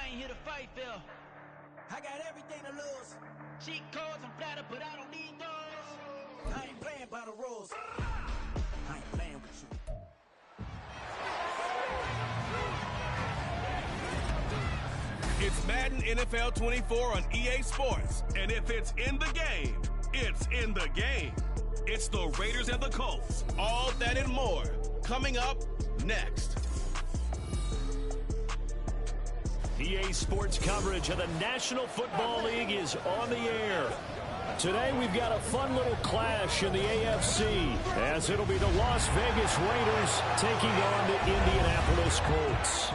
ain't here to fight, Phil. I got everything to lose. Cheat codes, I'm flattered, but I don't need those. I ain't playing by the rules. I ain't playing with you. It's Madden NFL 24 on EA Sports. And if it's in the game, it's in the game. It's the Raiders and the Colts. All that and more. Coming up next. EA Sports coverage of the National Football League is on the air. Today we've got a fun little clash in the AFC, as it'll be the Las Vegas Raiders taking on the Indianapolis Colts.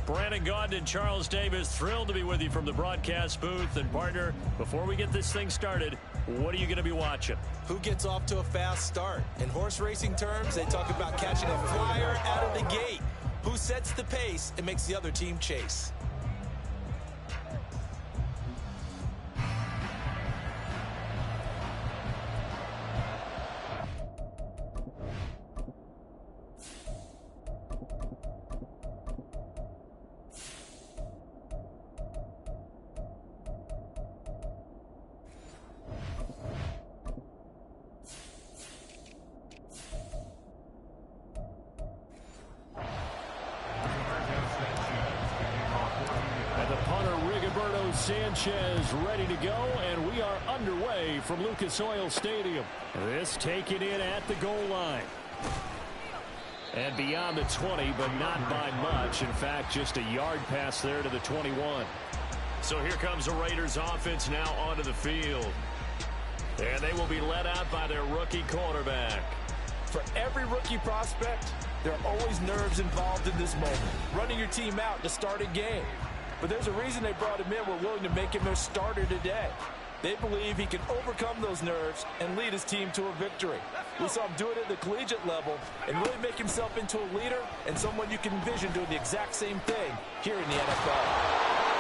Brandon Gaudin and Charles Davis, thrilled to be with you from the broadcast booth. And partner, before we get this thing started, what are you going to be watching? Who gets off to a fast start? In horse racing terms, they talk about catching a flyer out of the gate. Who sets the pace and makes the other team chase? Sanchez ready to go, and we are underway from Lucas Oil Stadium. This taken in at the goal line. And beyond the 20, but not by much. In fact, just a yard pass there to the 21. So here comes the Raiders offense now onto the field. And they will be led out by their rookie quarterback. For every rookie prospect, there are always nerves involved in this moment. Running your team out to start a game. But there's a reason they brought him in. We're willing to make him their starter today. They believe he can overcome those nerves and lead his team to a victory. We saw him do it at the collegiate level and really make himself into a leader and someone you can envision doing the exact same thing here in the NFL.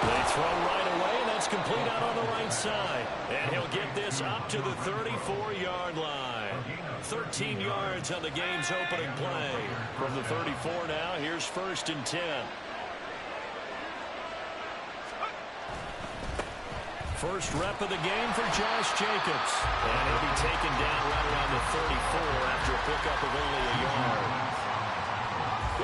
They throw right away, and that's complete out on the right side. And he'll get this up to the 34-yard line. 13 yards on the game's opening play. From the 34 now, here's 1st and 10. First rep of the game for Josh Jacobs. And he'll be taken down right around the 34 after a pickup of only a yard.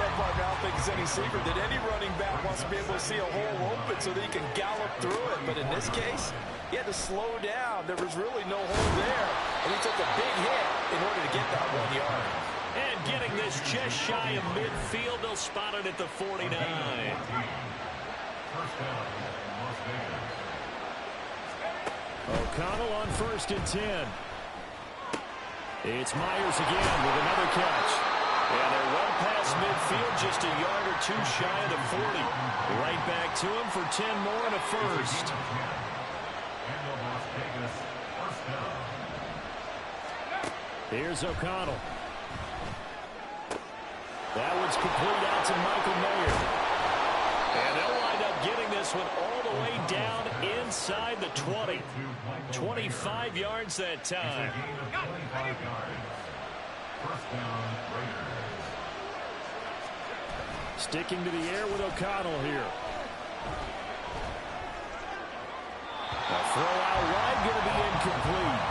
Yeah, partner, I don't think it's any secret that any running back wants to be able to see a hole open so that he can gallop through it. But in this case, he had to slow down. There was really no hole there. And he took a big hit in order to get that 1 yard. And getting this just shy of midfield, they'll spot it at the 49. First down, Las Vegas. O'Connell on 1st and 10. It's Myers again with another catch. And they're well past midfield, just a yard or two shy of the 40. Right back to him for 10 more and a first. Here's O'Connell. That one's complete out to Michael Mayer. And they'll wind up getting this one all the way down inside the 20. 25 yards that time. Sticking to the air with O'Connell here. A throw out wide, going to be incomplete.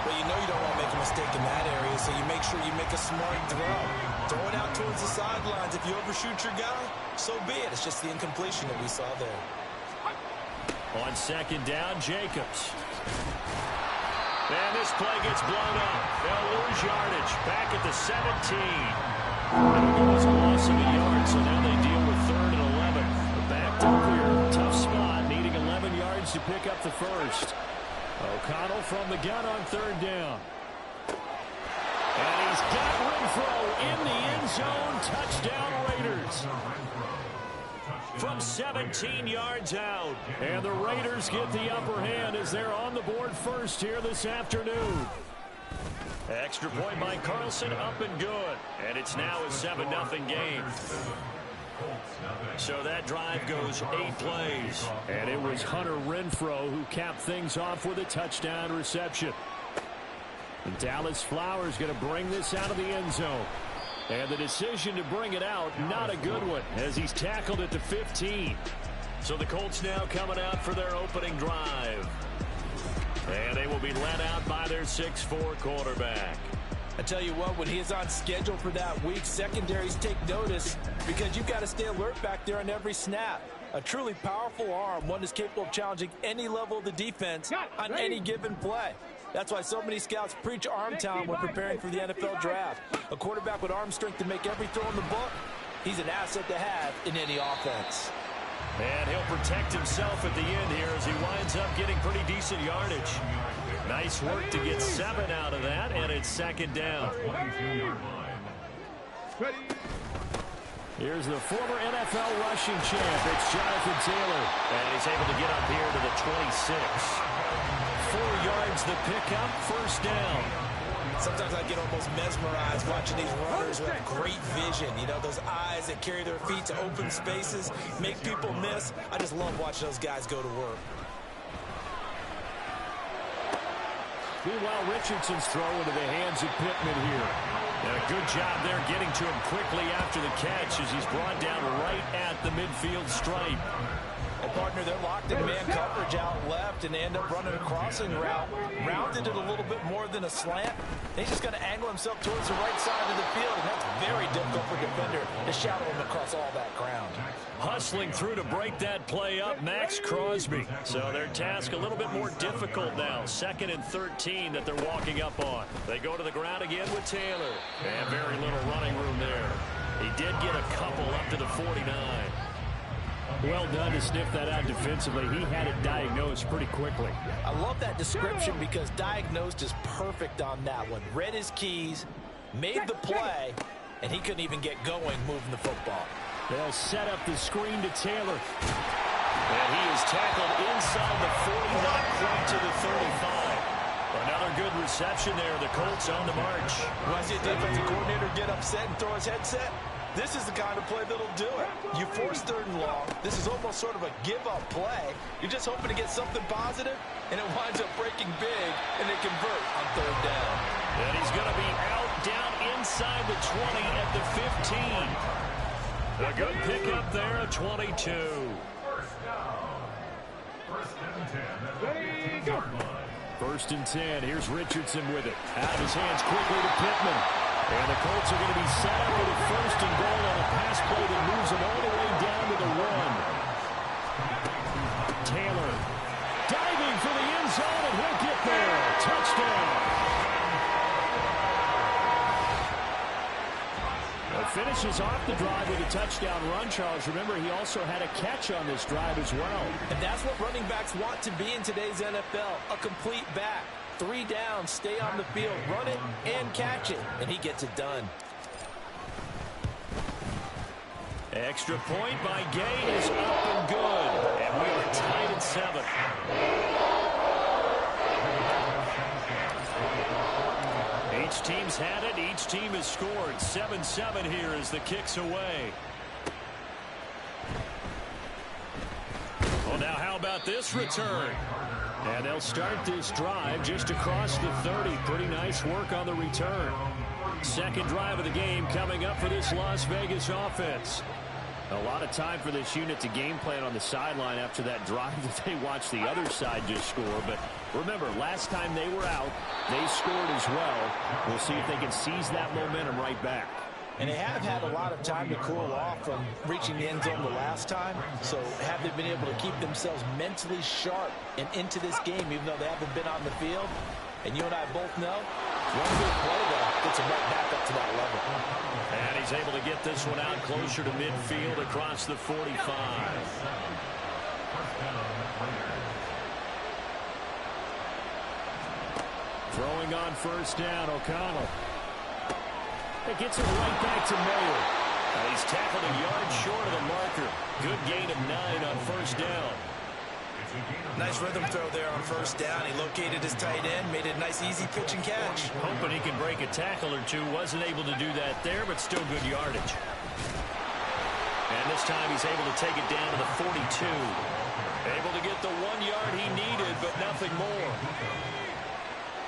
Well, you know you don't want to make a mistake in that area, so you make sure you make a smart throw. Throw it out towards the sidelines. If you overshoot your guy, so be it. It's just the incompletion that we saw there. On 2nd down, Jacobs. And this play gets blown up. They'll lose yardage. Back at the 17. It was a loss of a yard, so now they deal with 3rd and 11. Backed up here. Tough spot, needing 11 yards to pick up the first. O'Connell from the gun on 3rd down. And he's got Renfro in the end zone. Touchdown Raiders. From 17 yards out. And the Raiders get the upper hand as they're on the board first here this afternoon. Extra point by Carlson, up and good. And it's now a 7-0 game. So that drive goes 8 plays. And it was Hunter Renfro who capped things off with a touchdown reception. And Dallas Flowers going to bring this out of the end zone. And the decision to bring it out, not a good one, as he's tackled at the 15. So the Colts now coming out for their opening drive. And they will be led out by their 6'4" quarterback. I tell you what, when he is on schedule for that week, secondaries take notice because you've got to stay alert back there on every snap. A truly powerful arm, one is capable of challenging any level of the defense on any given play. That's why so many scouts preach arm talent when preparing for the NFL draft. A quarterback with arm strength to make every throw in the book, he's an asset to have in any offense. And he'll protect himself at the end here as he winds up getting pretty decent yardage. Nice work to get 7 out of that, and it's second down. Here's the former NFL rushing champ. It's Jonathan Taylor. And he's able to get up here to the 26. 4 yards the pickup, first down. Sometimes I get almost mesmerized watching these runners who have great vision. You know, those eyes that carry their feet to open spaces, make people miss. I just love watching those guys go to work. Meanwhile, Richardson's throw into the hands of Pittman here. And a good job there getting to him quickly after the catch as he's brought down right at the midfield stripe. Well, partner, they're locked in man coverage out left, and they end up running a crossing route. Rounded it a little bit more than a slant. He's just going to angle himself towards the right side of the field, and that's very difficult for a defender to shadow him across all that ground. Hustling through to break that play up, Max Crosby. So their task a little bit more difficult now. 2nd and 13 that they're walking up on. They go to the ground again with Taylor. And very little running room there. He did get a couple up to the 49. Well done to sniff that out defensively. He had it diagnosed pretty quickly. I love that description because diagnosed is perfect on that one. Read his keys, made the play, and he couldn't even get going moving the football. They'll set up the screen to Taylor. And he is tackled inside the 40, not quite to the 35. Another good reception there. The Colts on the march. When I see a defensive coordinator get upset and throw his headset, this is the kind of play that'll do it. You force 3rd and long. This is almost sort of a give-up play. You're just hoping to get something positive, and it winds up breaking big, and they convert on 3rd down. And he's going to be out down inside the 20 at the 15. A good pickup there, a 22. First down. First and 10 at the 15-yard line. 1st and 10. Here's Richardson with it. Out of his hands quickly to Pittman. And the Colts are going to be set up with a 1st and goal on a pass play that moves them all the way down to the 1. Taylor diving for the end zone, and he'll get there. Touchdown. Finishes off the drive with a touchdown run, Charles. Remember, he also had a catch on this drive as well. And that's what running backs want to be in today's NFL, a complete back. 3 downs, stay on the field, run it, and catch it. And he gets it done. Extra point by Gay is up and good. And we are tied at 7. Each team's had it. Each team has scored. 7-7 here as the kick's away. Well, now how about this return? And they'll start this drive just across the 30. Pretty nice work on the return. 2nd drive of the game coming up for this Las Vegas offense. A lot of time for this unit to game plan on the sideline after that drive that they watched the other side just score. But remember, last time they were out, they scored as well. We'll see if they can seize that momentum right back. And they have had a lot of time to cool off from reaching the end zone the last time. So have they been able to keep themselves mentally sharp and into this game, even though they haven't been on the field? And you and I both know, one good play, though, gets them right back up to that level. And he's able to get this one out closer to midfield across the 45. Throwing on 1st down, O'Connell. It gets it right back to Mayer. He's tackled a yard short of the marker. Good gain of 9 on 1st down. Nice rhythm throw there on 1st down. He located his tight end, made it a nice, easy pitch and catch. Hoping he can break a tackle or two. Wasn't able to do that there, but still good yardage. And this time he's able to take it down to the 42. Able to get the 1 yard he needed, but nothing more.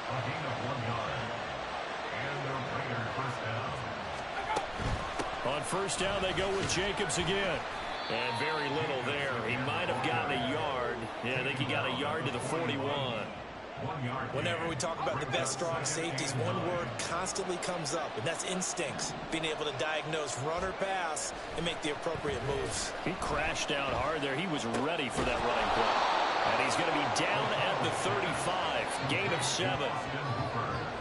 A gain of 1 yard. On first down, they go with Jacobs again. And very little there. He might have gotten a yard. Yeah, I think he got a yard to the 41. Whenever we talk about the best strong safeties, one word constantly comes up, and that's instincts. Being able to diagnose run or pass and make the appropriate moves. He crashed down hard there. He was ready for that running play. And he's going to be down at the 35. Gain of 7.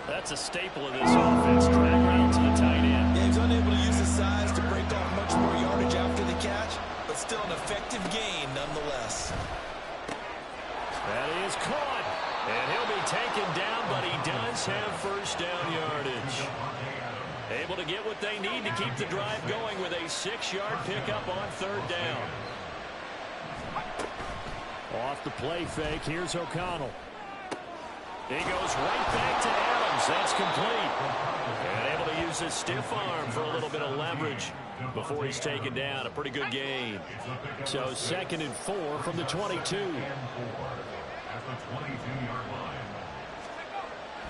That's a staple of this offense. Drag route to the tight end. Yeah, he's unable to use his size to break off much more yardage after the catch, but still an effective gain nonetheless. That is caught. And he'll be taken down, but he does have first down yardage. Able to get what they need to keep the drive going with a 6-yard pickup on third down. Off the play fake, here's O'Connell. He goes right back to Adams. That's complete. And able to use his stiff arm for a little bit of leverage before he's taken down. A pretty good gain. So 2nd and 4 from the 22.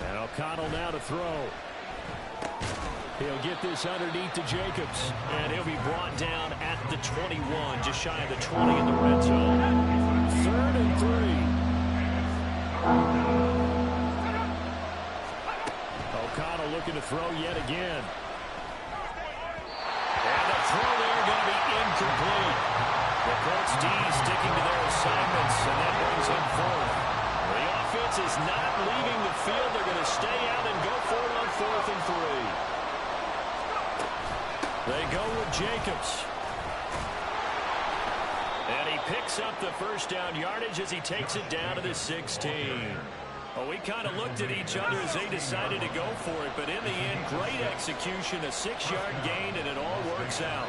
And O'Connell now to throw. He'll get this underneath to Jacobs. And he'll be brought down at the 21, just shy of the 20 in the red zone. 3rd and 3. O'Connell looking to throw yet again. And the throw there going to be incomplete. The Colts D sticking to their assignments, and that brings him forward. The offense is not leaving the field. They're going to stay out and go for it on 4th and 3. They go with Jacobs. And he picks up the first down yardage as he takes it down to the 16. Well, we kind of looked at each other as they decided to go for it, but in the end, great execution, a 6-yard gain, and it all works out.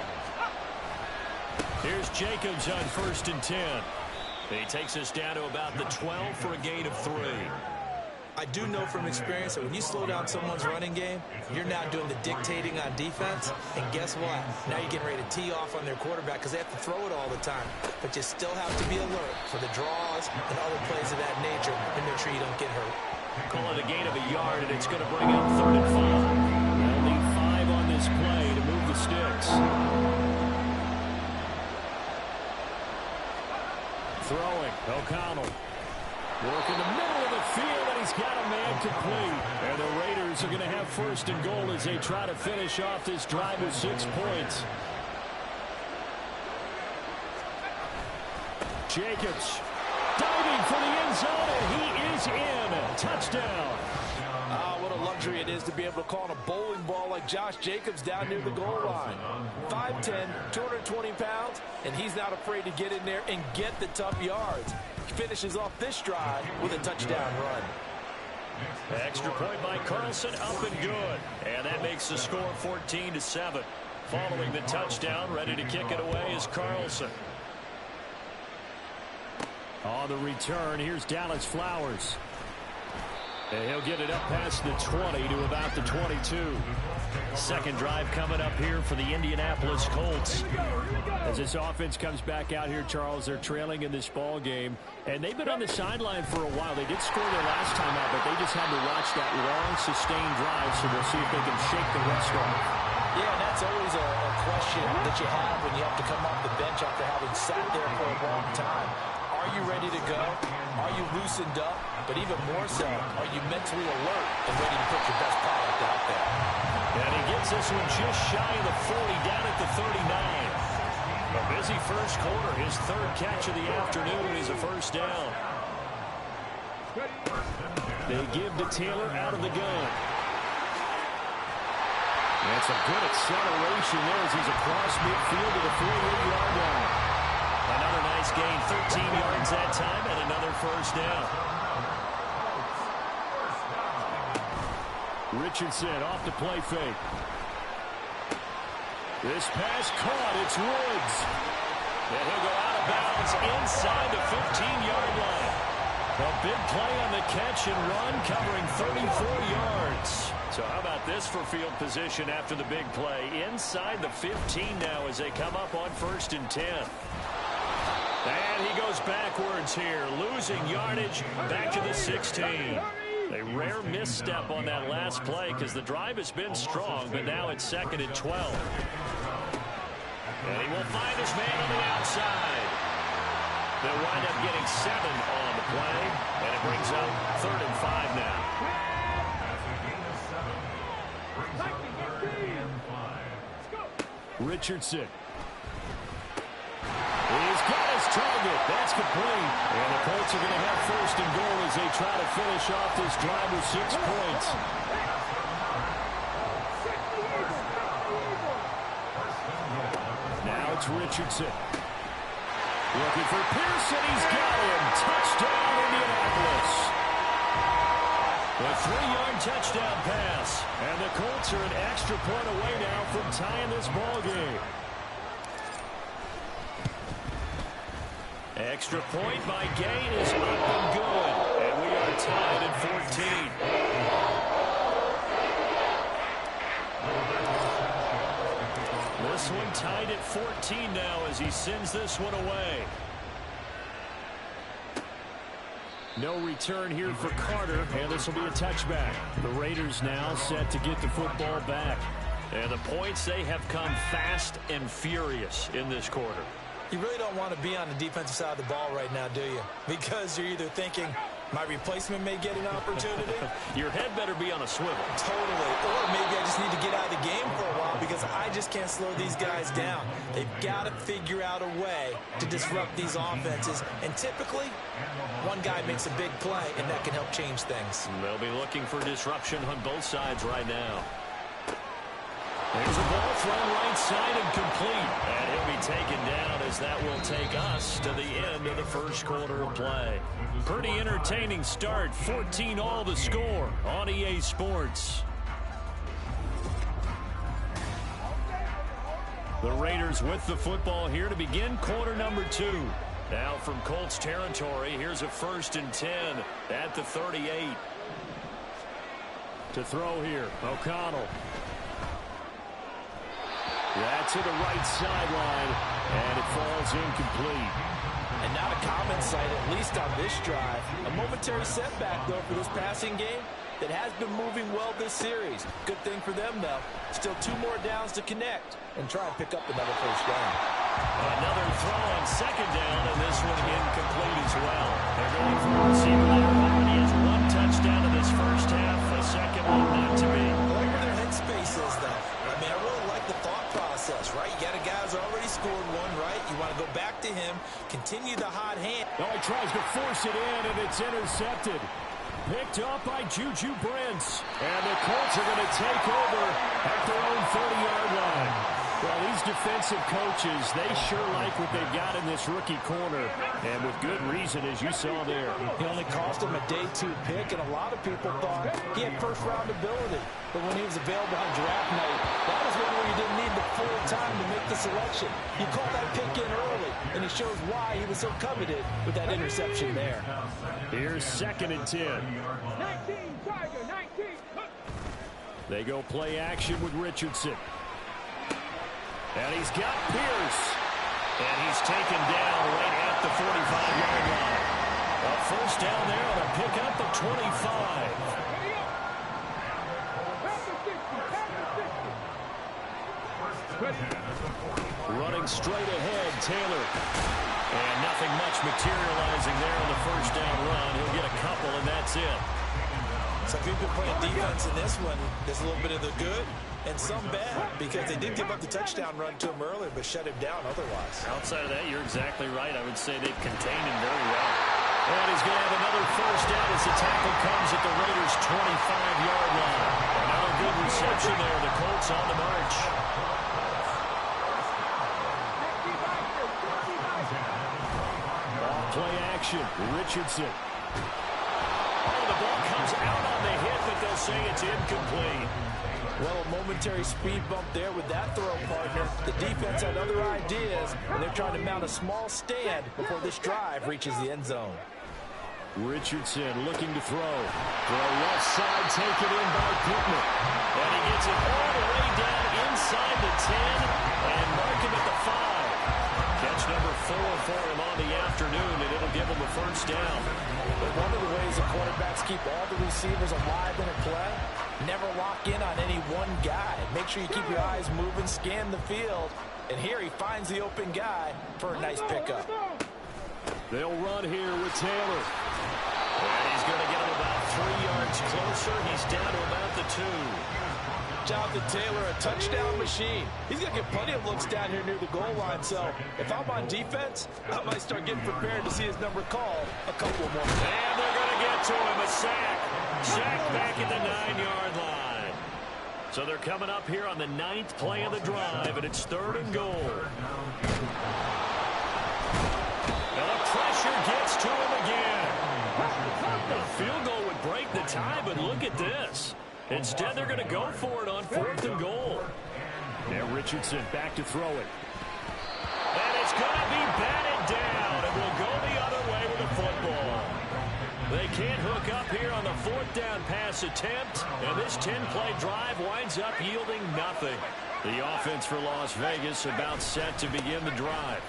Here's Jacobs on 1st and 10. He takes us down to about the 12 for a gain of 3. I do know from experience that when you slow down someone's running game, you're now doing the dictating on defense. And guess what? Now you're getting ready to tee off on their quarterback because they have to throw it all the time. But you still have to be alert for the draws and other plays of that nature and make sure you don't get hurt. Call it a gain of a yard, and it's going to bring up 3rd and 5. They'll need 5 on this play to move the sticks. Throwing, O'Connell. Work in the middle of the field, and he's got a man complete. And the Raiders are going to have 1st and goal as they try to finish off this drive with 6 points. Jacobs diving for the end zone, and he is in. Touchdown. What a luxury it is to be able to call a bowling ball like Josh Jacobs down near the goal line. 5'10", 220 pounds, and he's not afraid to get in there and get the tough yards. He finishes off this drive with a touchdown run. Extra point by Carlson, up and good. And that makes the score 14-7. Following the touchdown, ready to kick it away is Carlson. On the return, here's Dallas Flowers. And he'll get it up past the 20 to about the 22. Second drive coming up here for the Indianapolis Colts. As this offense comes back out here, Charles, they're trailing in this ball game. And they've been on the sideline for a while. They did score their last time out, but they just had to watch that long, sustained drive, so we'll see if they can shake the rest off. Yeah, and that's always a question that you have when you have to come off the bench after having sat there for a long time. Are you ready to go? Are you loosened up? But even more so, are you mentally alert and ready to put your best product out there? And he gets this one just shy of the 40, down at the 39. A busy first quarter. His 3rd catch of the afternoon is a first down. They give to Taylor out of the gun. And some good acceleration there as he's across midfield to the 48-yard line. Another nice gain, 13 yards that time, and another first down. Richardson off the play fake. This pass caught. It's Woods. And he'll go out of bounds inside the 15-yard line. A big play on the catch and run, covering 34 yards. So how about this for field position after the big play? Inside the 15 now as they come up on 1st and 10. And he goes backwards here, losing yardage back to the 16. A rare misstep on that last play because the drive has been strong, but now it's 2nd and 12. And he will find his man on the outside. They'll wind up getting 7 on the play, and it brings up 3rd and 5 now. Richardson. He's got his target. That's complete. And the Colts are going to have 1st and goal as they try to finish off this drive with 6 points. Now it's Richardson. Looking for Pearson. He's got him. Touchdown, Indianapolis. A 3-yard touchdown pass. And the Colts are an extra point away now from tying this ball game. Extra point by Gain is up and good. And we are tied at 14. This one tied at 14 now as he sends this one away. No return here for Carter, and this will be a touchback. The Raiders now set to get the football back. And the points, they have come fast and furious in this quarter. You really don't want to be on the defensive side of the ball right now, do you? Because you're either thinking, my replacement may get an opportunity. Your head better be on a swivel. Totally. Or maybe I just need to get out of the game for a while because I just can't slow these guys down. They've got to figure out a way to disrupt these offenses. And typically, one guy makes a big play, and that can help change things. They'll be looking for disruption on both sides right now. There's a ball thrown right side and complete. And he'll be taken down as that will take us to the end of the first quarter of play. Pretty entertaining start. 14-all the score on EA Sports. The Raiders with the football here to begin quarter number 2. Now from Colts territory, here's a 1st and 10 at the 38. To throw here, O'Connell. That's to the right sideline, and it falls incomplete. And not a common sight, at least on this drive. A momentary setback, though, for this passing game that has been moving well this series. Good thing for them, though. Still 2 more downs to connect and try and pick up another 1st down. Another throw on 2nd down, and this one incomplete as well. They're going for a receiver there. He has 1 touchdown in this first half, a second one not to be. I like where their headspace is, though. I mean, I really like the thought process, right? You got a guy who's already scored 1, right? You want to go back to him, continue the hot hand. Oh, he tries to force it in, and it's intercepted. Picked up by Juju Brents. And the Colts are going to take over at their own 30-yard line. Well, these defensive coaches, they sure like what they've got in this rookie corner. And with good reason, as you saw there. He only cost him a day 2 pick, and a lot of people thought he had first-round ability. But when he was available on draft night, that was one where you didn't need the full time to make the selection. You called that pick in early, and it shows why he was so coveted with that interception there. Here's 2nd and 10. 19, Tiger, 19. They go play action with Richardson. And he's got Pierce. And he's taken down right at the 45-yard line. A 1st down there on a pickup of 25. Running straight ahead, Taylor. And nothing much materializing there on the 1st down run. He'll get a couple, and that's it. Some people playing defense in this one. There's a little bit of the good and some bad because they did give up the touchdown run to him earlier but shut him down otherwise. Outside of that, you're exactly right. I would say they've contained him very well. And he's going to have another 1st down as the tackle comes at the Raiders' 25-yard line. Another good reception there. The Colts on the march. Play action. Richardson. Oh, the ball comes out on the hit, but they'll say it's incomplete. Well, a momentary speed bump there with that throw, partner. The defense had other ideas, and they're trying to mount a small stand before this drive reaches the end zone. Richardson looking to throw. Throw left side, taken in by Pittman. And he gets it all the way down inside the 10 and mark him at the 5. Catch number 4 for him on the afternoon, and it'll give him a 1st down. But one of the ways the quarterbacks keep all the receivers alive in a play, never lock in on any one guy. Make sure you keep your eyes moving, scan the field, And here he finds the open guy for a nice pickup. They'll run here with Taylor. And he's going to get him about 3 yards closer. He's down to about the 2. Jonathan Taylor, a touchdown machine. He's going to get plenty of looks down here near the goal line. So if I'm on defense, I might start getting prepared to see his number called a couple more times. And they're going to get to him. A sack. Sack back at the 9-yard line. So they're coming up here on the 9th play of the drive, and it's 3rd and goal. And the pressure gets to him again. The field goal would break the tie, but look at this. Instead, they're going to go for it on 4th and goal. Now Richardson back to throw it. And it's going to be batted down, and will go the other way with the football. They can't hook up here on the 4th down pass attempt, and this 10-play drive winds up yielding nothing. The offense for Las Vegas about set to begin the drive.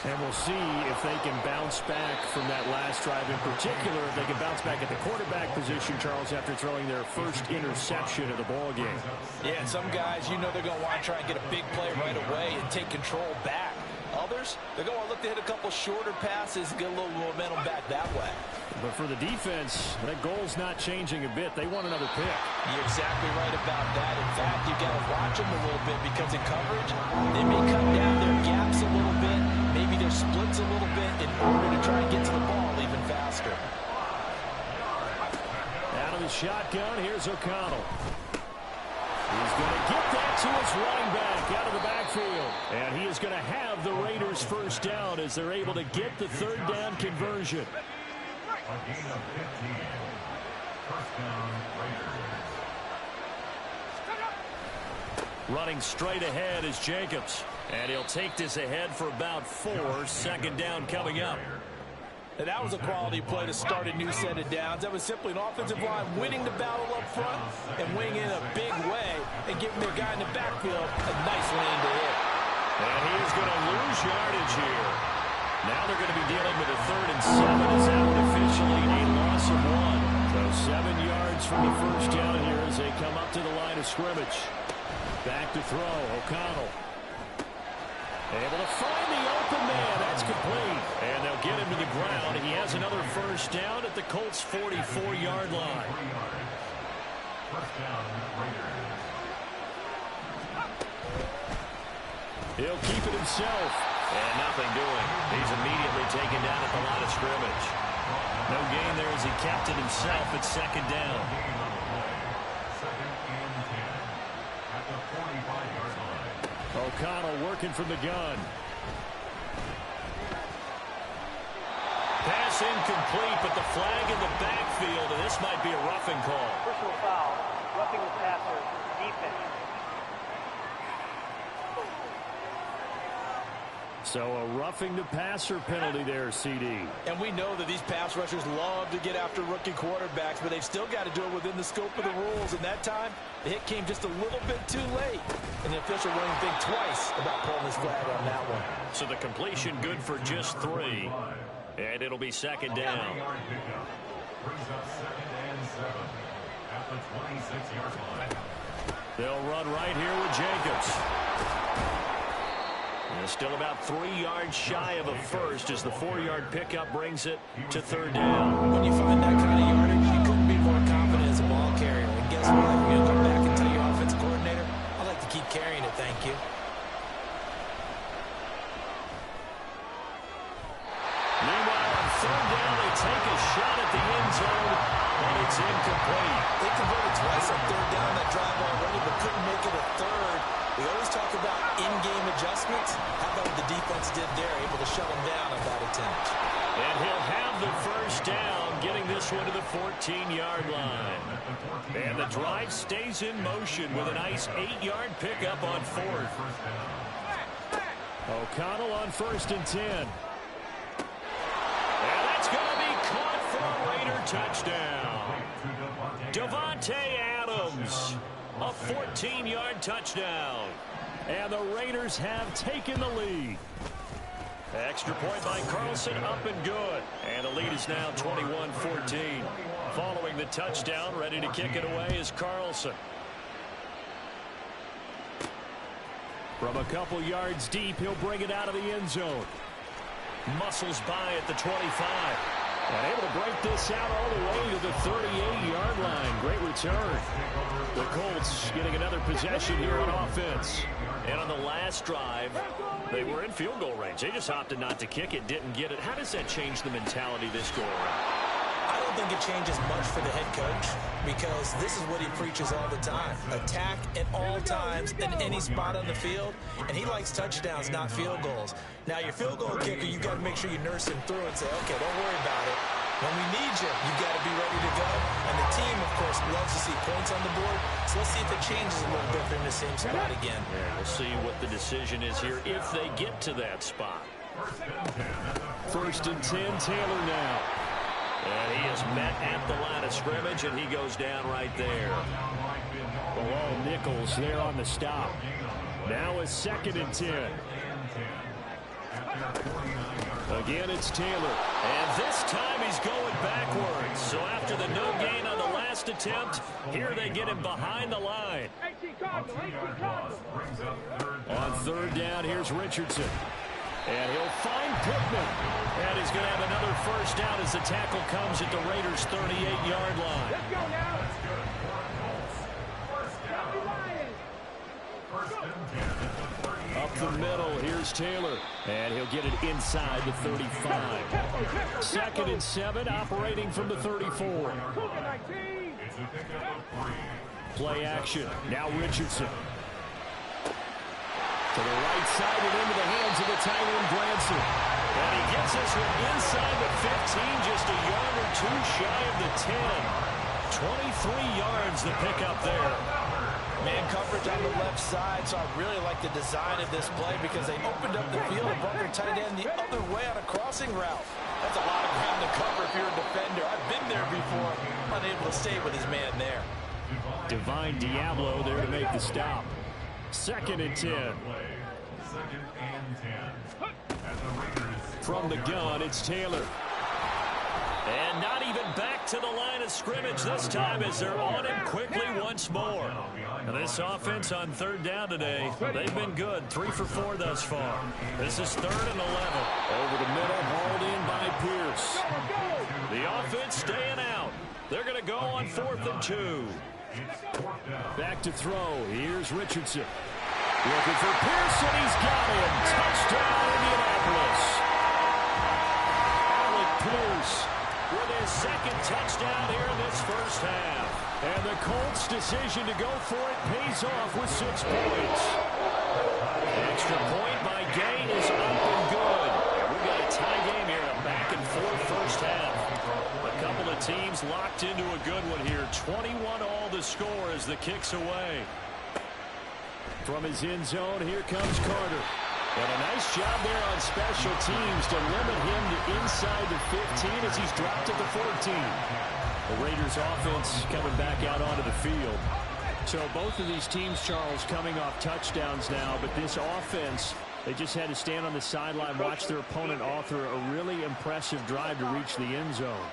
And we'll see if they can bounce back from that last drive in particular. If they can bounce back at the quarterback position, Charles, after throwing their first interception of the ballgame. Yeah, and some guys, you know they're going to want to try and get a big play right away and take control back. Others, they're going to look to hit a couple shorter passes and get a little momentum back that way. But for the defense, that goal's not changing a bit. They want another pick. You're exactly right about that. In fact, you've got to watch them a little bit because in coverage, they may cut down their gaps a little bit, maybe their splits a little bit in order to try and get to the ball even faster. Out of the shotgun, here's O'Connell. He's going to get that to his running back out of the backfield. And he is going to have the Raiders first down as they're able to get the 3rd down conversion. A gain of 15. First down, Raiders. Running straight ahead is Jacobs. And he'll take this ahead for about 4. 2nd down coming up. And that was a quality play to start a new set of downs. That was simply an offensive line winning the battle up front and winning in a big way and giving their guy in the backfield a nice lane to hit. And he is going to lose yardage here. Now they're going to be dealing with a 3rd and 7 as that would officially a loss of 1. So 7 yards from the first down here as they come up to the line of scrimmage. Back to throw, O'Connell. Able to find the open man. That's complete. And they'll get him to the ground. He has another first down at the Colts' 44-yard line. First down, Raiders. He'll keep it himself. And nothing doing. He's immediately taken down at the line of scrimmage. No gain there as he kept it himself at 2nd down. 2nd and 10 at the 45-yard line. O'Connell working from the gun. Pass incomplete, but the flag in the backfield, and this might be a roughing call. Personal foul, roughing the passer, defense. So a roughing the passer penalty there, CD. And we know that these pass rushers love to get after rookie quarterbacks, but they've still got to do it within the scope of the rules. And that time, the hit came just a little bit too late. And the official won't even think twice about pulling his flag on that one. So the completion good for just 3. And it'll be 2nd down. 20-yard pickup brings up 2nd and 7 at the 26-yard line. They'll run right here with Jacobs. And still about 3 yards shy of a first as the 4-yard pickup brings it to 3rd down. When you find that kind of yardage, you couldn't be more confident as a ball carrier. And guess what? You're going to come back and tell your offensive coordinator, I'd like to keep carrying it, thank you. Meanwhile, on 3rd down, they take a shot at the end zone, but it's incomplete. They converted twice on 3rd down that drive already, but couldn't make it a 3rd. We always talk about in-game adjustments. How about what the defense did there, able to shut them down on that attempt. And he'll have the first down, getting this one to the 14-yard line. And the drive stays in motion with a nice 8-yard pickup on 4th. O'Connell on 1st and 10. And that's going to be caught for a Raider touchdown. Devontae Adams, a 14-yard touchdown. And the Raiders have taken the lead. Extra point by Carlson, up and good. And the lead is now 21-14. Following the touchdown, ready to kick it away is Carlson. From a couple yards deep, he'll bring it out of the end zone. Muscles by at the 25. And able to break this out all the way to the 38-yard line. Great return. The Colts getting another possession here on offense. And on the last drive, they were in field goal range. They just opted not to kick it, didn't get it. How does that change the mentality this go around? I don't think it changes much for the head coach because this is what he preaches all the time. Attack at all times in any spot on the field, and he likes touchdowns, not field goals. Now, your field goal kicker, you've got to make sure you nurse him through and say, okay, don't worry about it. When we need you, you've got to be ready to go. And the team, of course, loves to see points on the board, so let's see if it changes a little bit if they're in the same spot again. Yeah, we'll see what the decision is here if they get to that spot. First and 10, Taylor now. And he is met at the line of scrimmage, and he goes down right there. Below Nichols there on the stop. Now it's 2nd and 10. Again, it's Taylor. And this time he's going backwards. So after the no gain on the last attempt, here they get him behind the line. On 3rd down, here's Richardson. And he'll find Pittman. And he's going to have another first down as the tackle comes at the Raiders' 38-yard line. Let's go now. Up the middle, here's Taylor. And he'll get it inside the 35. 2nd and 7, operating from the 34. Play action. Now Richardson. To the right side and into the hands of the tight end, Branson. And he gets this one inside the 15, just a yard or two shy of the 10. 23 yards the pickup there. Man coverage on the left side, so I really like the design of this play because they opened up the field and brought their tight end the other way on a crossing route. That's a lot of ground to cover if you're a defender. I've been there before, unable to stay with his man there. Divine Diablo there to make the stop. 2nd and 10. From the gun, it's Taylor. And not even back to the line of scrimmage this time as they're on him quickly once more. Now this offense on 3rd down today, they've been good. 3 for 4 thus far. This is 3rd and 11. Over the middle, hauled in by Pierce. The offense staying out. They're going to go on 4th and 2. Back to throw. Here's Richardson. Looking for Pierce, and he's got him. Touchdown, Indianapolis. Alec Pierce with his 2nd touchdown here in this first half. And the Colts' decision to go for it pays off with 6 points. Extra point by Gain is up and good. We've got a tie game here, a back-and-forth first half. A couple of teams locked into a good one here. 21-all the score as the kick's away. From his end zone, here comes Carter. And a nice job there on special teams to limit him to inside the 15 as he's dropped at the 14. The Raiders offense coming back out onto the field. So both of these teams, Charles, coming off touchdowns now, but this offense, they just had to stand on the sideline, watch their opponent author a really impressive drive to reach the end zone.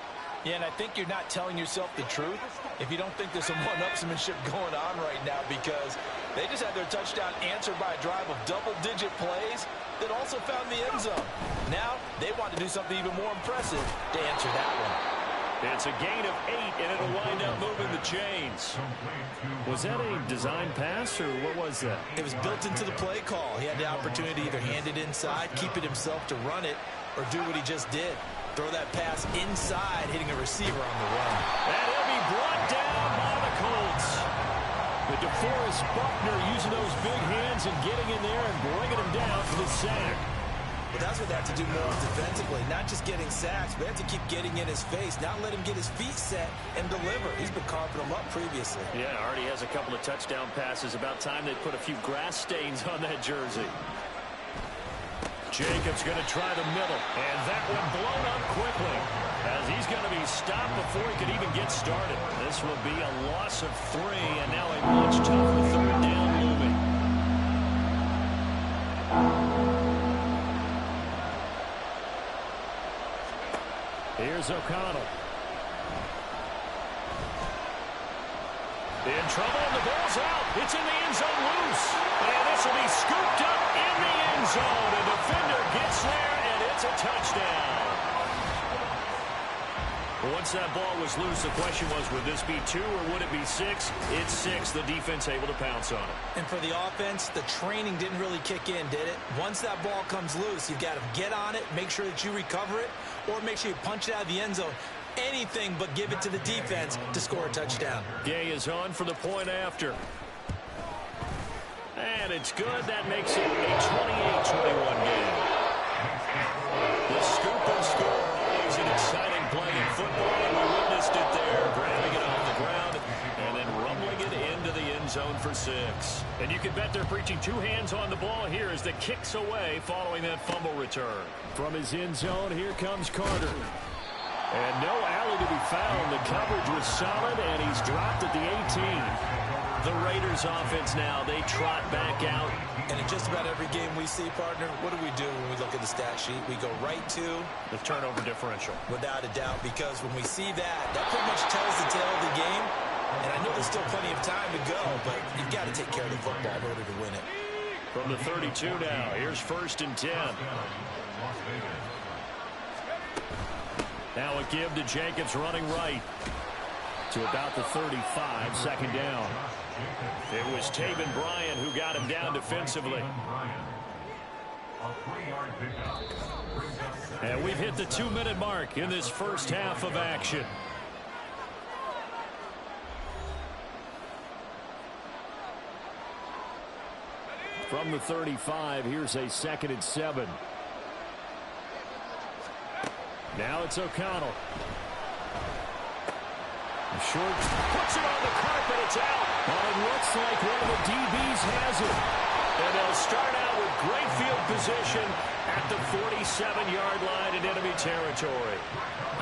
Yeah, and I think you're not telling yourself the truth if you don't think there's some one-upsmanship going on right now because they just had their touchdown answered by a drive of double-digit plays that also found the end zone. Now, they want to do something even more impressive to answer that one. It's a gain of 8, and it'll wind up moving the chains. Was that a design pass, or what was that? It was built into the play call. He had the opportunity to either hand it inside, keep it himself to run it, or do what he just did. Throw that pass inside, hitting a receiver on the run. And he'll be brought down by the Colts. The DeForest Buckner using those big hands and getting in there and bringing him down for the sack. But that's what they have to do more defensively, not just getting sacks, but they have to keep getting in his face, not let him get his feet set and deliver. He's been carving them up previously. Yeah, already has a couple of touchdown passes. About time they put a few grass stains on that jersey. Jacobs going to try the middle, and that one blown up quickly as he's going to be stopped before he could even get started. This will be a loss of 3, and now a much tougher 3rd down looming. Here's O'Connell. In trouble, and the ball's out. It's in the end zone loose. And this will be scooped up in the end zone. A defender gets there, and it's a touchdown. Once that ball was loose, the question was, would this be 2 or would it be 6? It's 6. The defense able to pounce on it. And for the offense, the training didn't really kick in, did it? Once that ball comes loose, you've got to get on it, make sure that you recover it, or make sure you punch it out of the end zone. Anything but give it to the defense to score a touchdown. Gay is on for the point after. And it's good. That makes it a 28-21 game. The scoop and score is an exciting play in football, and we witnessed it there, grabbing it off the ground and then rumbling it into the end zone for 6. And you can bet they're preaching 2 hands on the ball here as the kick's away following that fumble return. From his end zone, here comes Carter. And no alley to be found. The coverage was solid, and he's dropped at the 18. The Raiders offense now, they trot back out. And in just about every game we see, partner, what do we do when we look at the stat sheet? We go right to the turnover differential. Without a doubt, because when we see that pretty much tells the tale of the game. And I know there's still plenty of time to go, but you've got to take care of the football in order to win it. From the 32 now, here's 1st and 10. Now a give to Jacobs running right to about the 35, 2nd down. It was Taven Bryan who got him down defensively. And we've hit the 2-minute mark in this first half of action. From the 35, here's a 2nd and 7. Now it's O'Connell. Short puts it on the carpet. It's out. Well, it looks like one of the DBs has it. And they'll start out with great field position at the 47-yard line in enemy territory.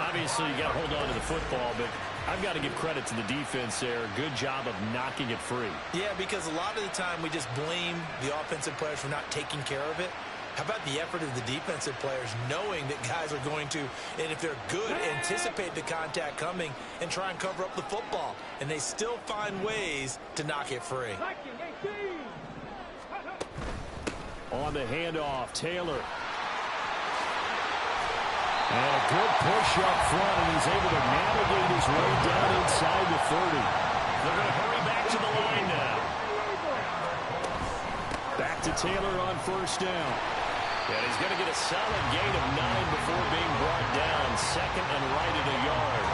Obviously, you got to hold on to the football, but I've got to give credit to the defense there. Good job of knocking it free. Yeah, because a lot of the time we just blame the offensive players for not taking care of it. How about the effort of the defensive players knowing that guys are going to, and if they're good, anticipate the contact coming and try and cover up the football. And they still find ways to knock it free. On the handoff, Taylor. And a good push up front, and he's able to navigate his way down inside the 30. They're going to hurry back to the line now. Back to Taylor on 1st down. And he's going to get a solid gain of 9 before being brought down. 2nd and right at a yard.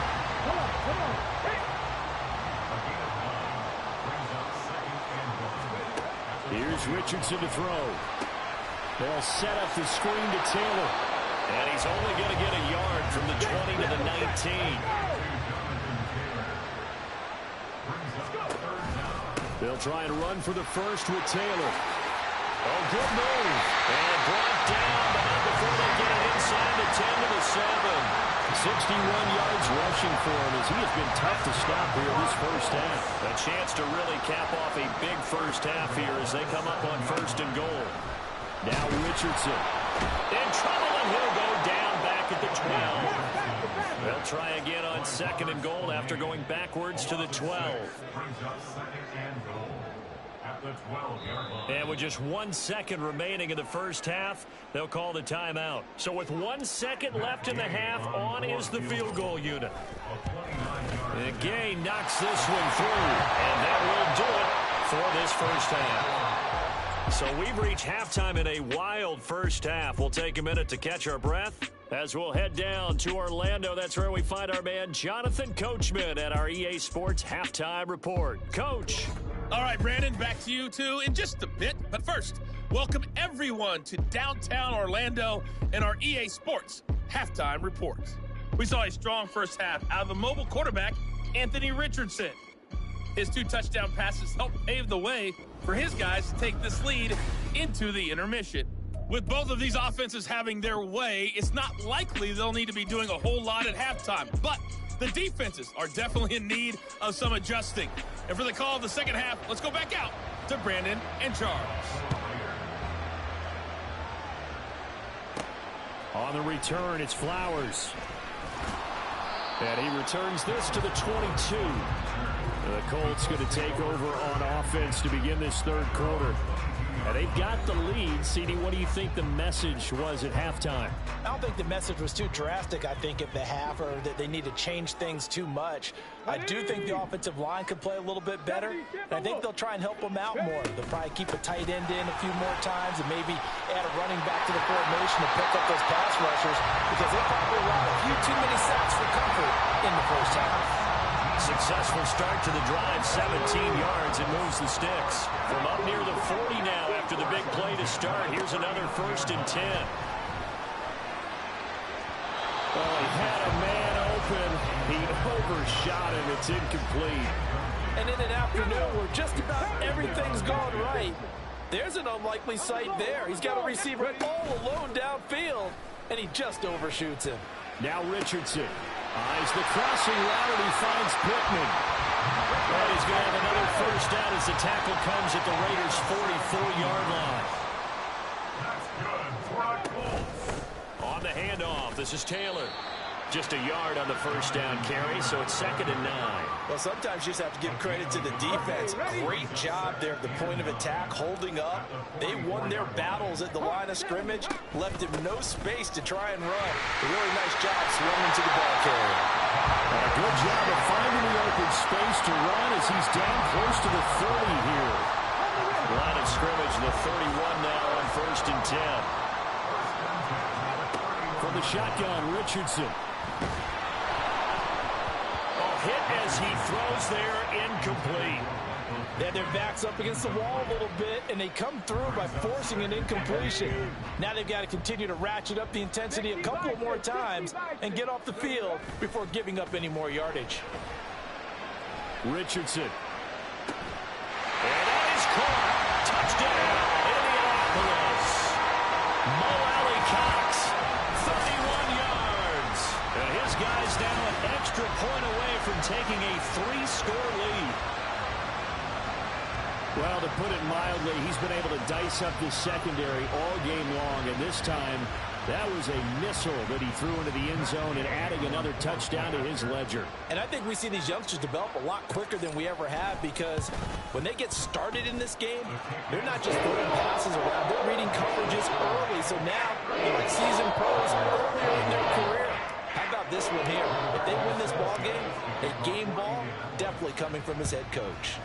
Here's Richardson to throw. They'll set up the screen to Taylor. And he's only going to get a yard from the 20 to the 19. They'll try and run for the 1st with Taylor. Oh, good move. And brought down, but not before they get it inside the 10 to the 7. 61 yards rushing for him as he has been tough to stop here this first half. A chance to really cap off a big first half here as they come up on 1st and goal. Now Richardson. In trouble, and he'll go down back at the 12. They'll try again on 2nd and goal after going backwards to the 12. And with just 1 second remaining in the first half, they'll call the timeout. So with 1 second left in the half, on is the field goal unit. And Gay knocks this one through, and that will do it for this first half. So we've reached halftime in a wild first half. We'll take a minute to catch our breath as we'll head down to Orlando. That's where we find our man Jonathan Coachman at our EA Sports Halftime Report. Coach. All right, Brandon, back to you two in just a bit. But first, welcome everyone to downtown Orlando and our EA Sports Halftime Report. We saw a strong first half out of the mobile quarterback, Anthony Richardson. His 2 touchdown passes helped pave the way for his guys to take this lead into the intermission. With both of these offenses having their way, it's not likely they'll need to be doing a whole lot at halftime. But the defenses are definitely in need of some adjusting. And for the call of the second half, let's go back out to Brandon and Charles. On the return, it's Flowers. And he returns this to the 22. The Colts going to take over on offense to begin this third quarter. And they've got the lead. CD, what do you think the message was at halftime? I don't think the message was too drastic, I think, at the half, or that they need to change things too much. I do think the offensive line could play a little bit better, and I think they'll try and help them out more. They'll probably keep a tight end in a few more times and maybe add a running back to the formation to pick up those pass rushers, because they probably allowed a few too many sacks for comfort in the first half. Successful start to the drive, 17 yards, and moves the sticks. From up near the 40 now after the big play to start. Here's another 1st and 10. Oh, he had a man open. He overshot him. It's incomplete. And in an afternoon where just about everything's gone right, there's an unlikely sight there. He's got a receiver all alone downfield, and he just overshoots him. Now Richardson. Eyes the crossing route, and he finds Pittman. And he's going to have another first down as the tackle comes at the Raiders' 44-yard line. That's good for the Colts. On the handoff, this is Taylor. Just a yard on the first down carry, so it's 2nd and 9. Well, sometimes you just have to give credit to the defense. Great job there at the point of attack, holding up. They won their battles at the line of scrimmage, left him no space to try and run. A really nice job swinging to the ball carrier. A good job of finding the open space to run as he's down close to the 30 here. Line of scrimmage, the 31 now on 1st and 10. From the shotgun, Richardson. Hit as he throws there, incomplete. They had their backs up against the wall a little bit, and they come through by forcing an incompletion. Now they've got to continue to ratchet up the intensity a couple more times and get off the field before giving up any more yardage. Richardson. And that is caught. Touchdown, Indianapolis. Mo Alley Cox, 31 yards. And his guys now an extra point away from taking a 3-score lead. Well, to put it mildly, he's been able to dice up the secondary all game long, and this time that was a missile that he threw into the end zone and adding another touchdown to his ledger. And I think we see these youngsters develop a lot quicker than we ever have, because when they get started in this game, they're not just throwing passes around, they're reading coverages early. So now they're like seasoned pros earlier in their career. How about this one here? If they win this ball game, a game ball, definitely coming from his head coach.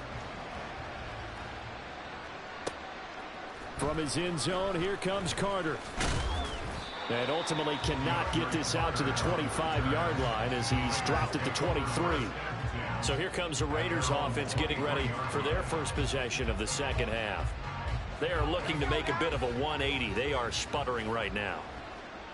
From his end zone, here comes Carter. And ultimately cannot get this out to the 25-yard line as he's dropped at the 23. So here comes the Raiders offense getting ready for their first possession of the second half. They are looking to make a bit of a 180. They are sputtering right now.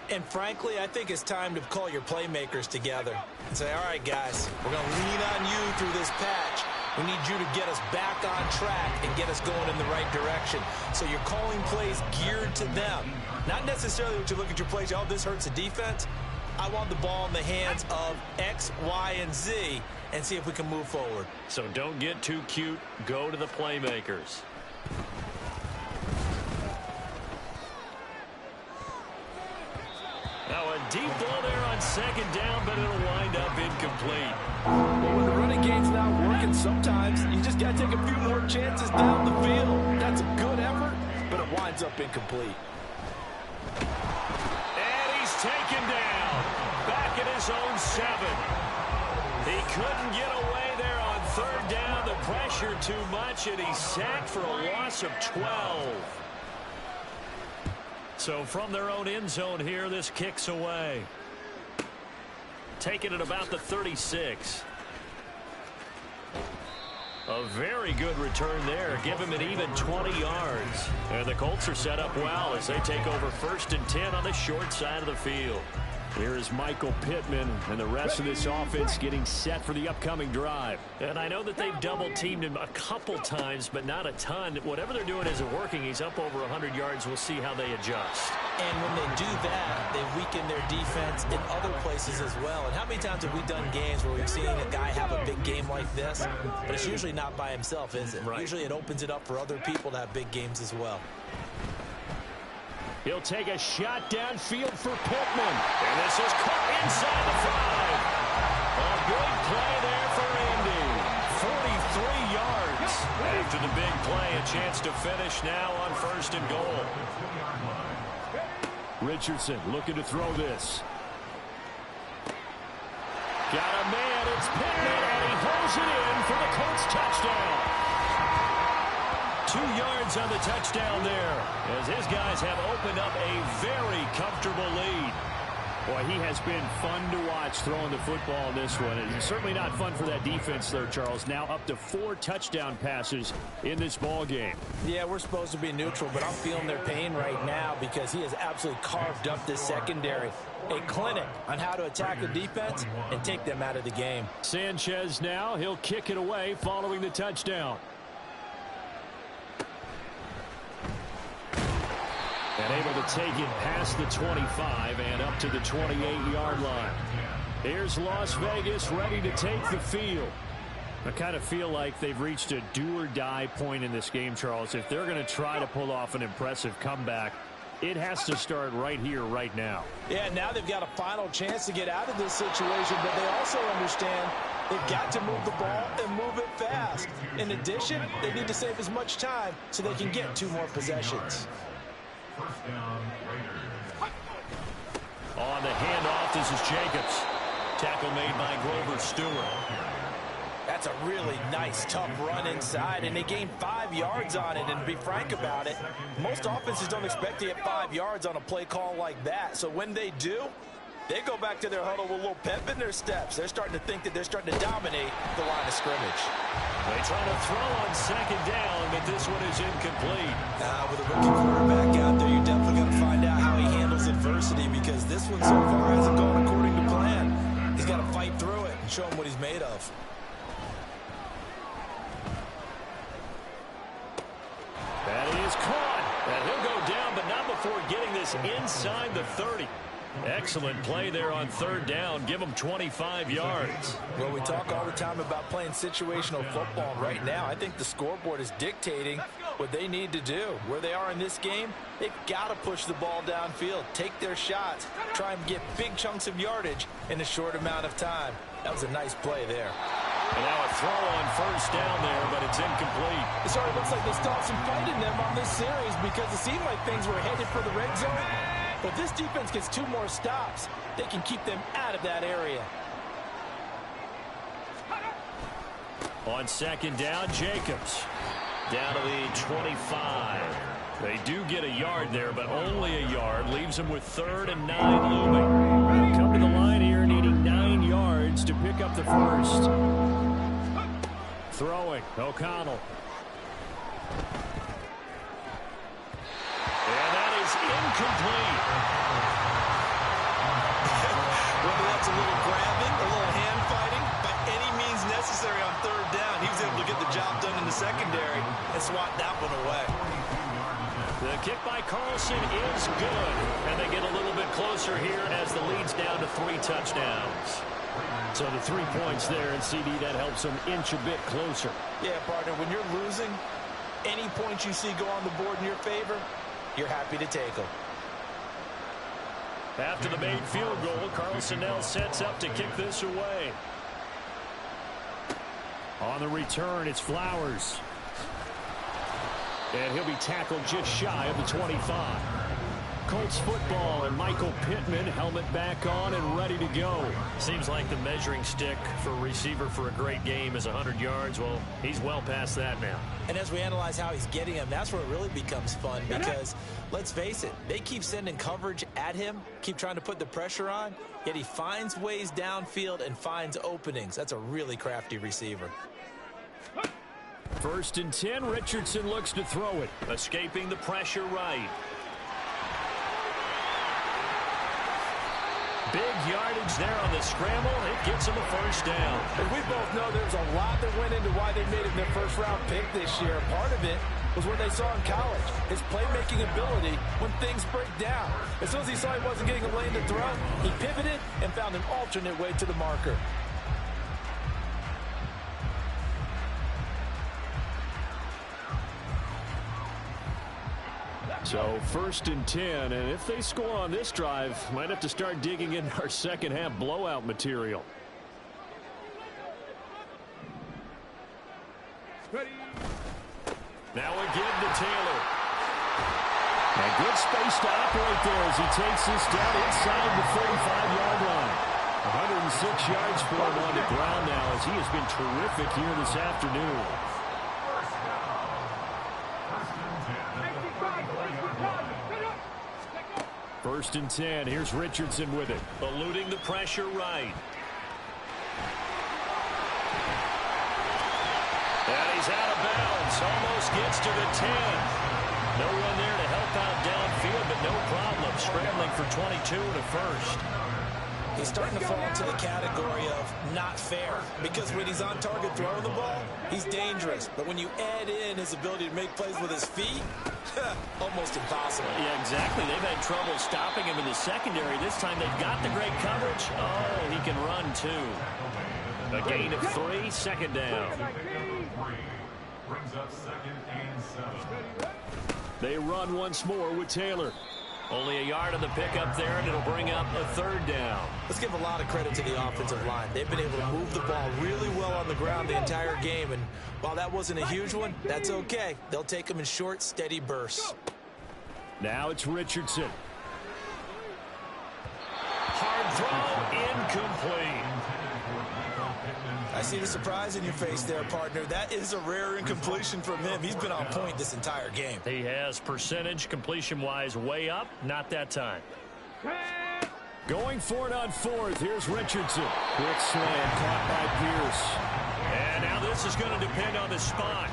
And frankly, I think it's time to call your playmakers together and say, all right, guys, we're going to lean on you through this patch. We need you to get us back on track and get us going in the right direction. So you're calling plays geared to them. Not necessarily what you look at your plays, oh, this hurts the defense. I want the ball in the hands of X, Y, and Z and see if we can move forward. So don't get too cute. Go to the playmakers. Now a deep ball there on second down, but it'll wind up incomplete. Well, when the running game's not working, sometimes you just got to take a few more chances down the field. That's a good effort, but it winds up incomplete. And he's taken down. Back at his own 7. He couldn't get away there on third down. The pressure too much, and he's sacked for a loss of 12. So from their own end zone here, this kicks away. Taking it about the 36. A very good return there. Give him an even 20 yards. And the Colts are set up well as they take over 1st and 10 on the short side of the field. Here is Michael Pittman and the rest of this offense getting set for the upcoming drive. And I know that they've double-teamed him a couple times, but not a ton. Whatever they're doing isn't working. He's up over 100 yards. We'll see how they adjust. And when they do that, they weaken their defense in other places as well. And how many times have we done games where we've seen a guy have a big game like this? But it's usually not by himself, is it? Right. Usually it opens it up for other people to have big games as well. He'll take a shot downfield for Pittman. And this is caught inside the 5. A good play there for Indy. After the big play, a chance to finish now on 1st and goal. Richardson looking to throw this. Got a man, it's Pittman, and he holds it in for the Colts touchdown. 2 yards on the touchdown there, as his guys have opened up a very comfortable lead. Boy, he has been fun to watch throwing the football in this one. It's certainly not fun for that defense, though, Charles. Now up to 4 touchdown passes in this ball game. Yeah, we're supposed to be neutral, but I'm feeling their pain right now because he has absolutely carved up this secondary. A clinic on how to attack the defense and take them out of the game. Sanchez now, he'll kick it away following the touchdown. And able to take it past the 25 and up to the 28-yard line. Here's Las Vegas ready to take the field. I kind of feel like they've reached a do-or-die point in this game, Charles. If they're going to try to pull off an impressive comeback, it has to start right here, right now. Yeah, now they've got a final chance to get out of this situation, but they also understand they've got to move the ball and move it fast. In addition, they need to save as much time so they can get 2 more possessions. On the handoff, this is Jacobs. Tackle made by Grover Stewart. That's a really nice, tough run inside, and they gained 5 yards on it. And to be frank about it, most offenses don't expect to get 5 yards on a play call like that. So when they do, they go back to their huddle with a little pep in their steps. They're starting to think that they're starting to dominate the line of scrimmage. They try to throw on 2nd down, but this one is incomplete. With a rookie quarterback out there, you're definitely going to find out how he handles adversity, because this one so far hasn't gone according to plan. He's got to fight through it and show him what he's made of. That is caught. And he'll go down, but not before getting this inside the 30. Excellent play there on 3rd down. Give them 25 yards. Well, we talk all the time about playing situational football. Right now, I think the scoreboard is dictating what they need to do. Where they are in this game, they've got to push the ball downfield, take their shots, try and get big chunks of yardage in a short amount of time. That was a nice play there. And now a throw on 1st down there, but it's incomplete. It sort of looks like they still have some fight in them on this series, because it seemed like things were headed for the red zone. But if this defense gets 2 more stops, they can keep them out of that area. On 2nd down, Jacobs. Down to the 25. They do get a yard there, but only a yard. Leaves them with 3rd and 9 looming. Come to the line here, needing 9 yards to pick up the 1st. Throwing, O'Connell. And that is incomplete. Whether that's a little grabbing, a little hand fighting, by any means necessary on 3rd down, he was able to get the job done in the secondary and swat that one away. The kick by Carlson is good, and they get a little bit closer here as the lead's down to 3 touchdowns. So the 3 points there, and CD, that helps them inch a bit closer. Yeah, partner, when you're losing, any points you see go on the board in your favor, you're happy to take them. After the made field goal, Carlson now sets up to kick this away. On the return, it's Flowers. And he'll be tackled just shy of the 25. Colts football, and Michael Pittman, helmet back on and ready to go. Seems like the measuring stick for a receiver for a great game is 100 yards. Well, he's well past that now. And as we analyze how he's getting him, that's where it really becomes fun, because let's face it, they keep sending coverage at him, keep trying to put the pressure on, yet he finds ways downfield and finds openings. That's a really crafty receiver. 1st and 10, Richardson looks to throw it. Escaping the pressure right. Big yardage there on the scramble. It gets him a 1st down. As we both know, there's a lot that went into why they made him their 1st-round pick this year. Part of it was what they saw in college, his playmaking ability when things break down. As soon as he saw he wasn't getting a lane to throw, he pivoted and found an alternate way to the marker. So 1st and 10, and if they score on this drive, might have to start digging into our second half blowout material. Ready. Now a give to Taylor. And good space to operate there as he takes this down inside the 45-yard line. 106 yards for him on the ground now as he has been terrific here this afternoon. First and 10. Here's Richardson with it. Eluding the pressure right. And he's out of bounds. Almost gets to the 10. No one there to help out downfield, but no problem. Scrambling for 22 and a first. He's starting to fall into the category of not fair, because when he's on target throwing the ball, he's dangerous. But when you add in his ability to make plays with his feet, almost impossible. Yeah, exactly. They've had trouble stopping him in the secondary. This time they've got the great coverage. Oh, he can run too. A gain of 3, second down. Brings up 2nd and 7. They run once more with Taylor. Only a yard on the pickup there, and it'll bring up a 3rd down. Let's give a lot of credit to the offensive line. They've been able to move the ball really well on the ground the entire game, and while that wasn't a huge one, that's okay. They'll take them in short, steady bursts. Now it's Richardson. Hard throw, incomplete. I see the surprise in your face there, partner. That is a rare incompletion from him. He's been on point this entire game. He has percentage completion-wise way up. Not that time. Going for it on 4th. Here's Richardson. Quick slant caught by Pierce. And now this is going to depend on the spot.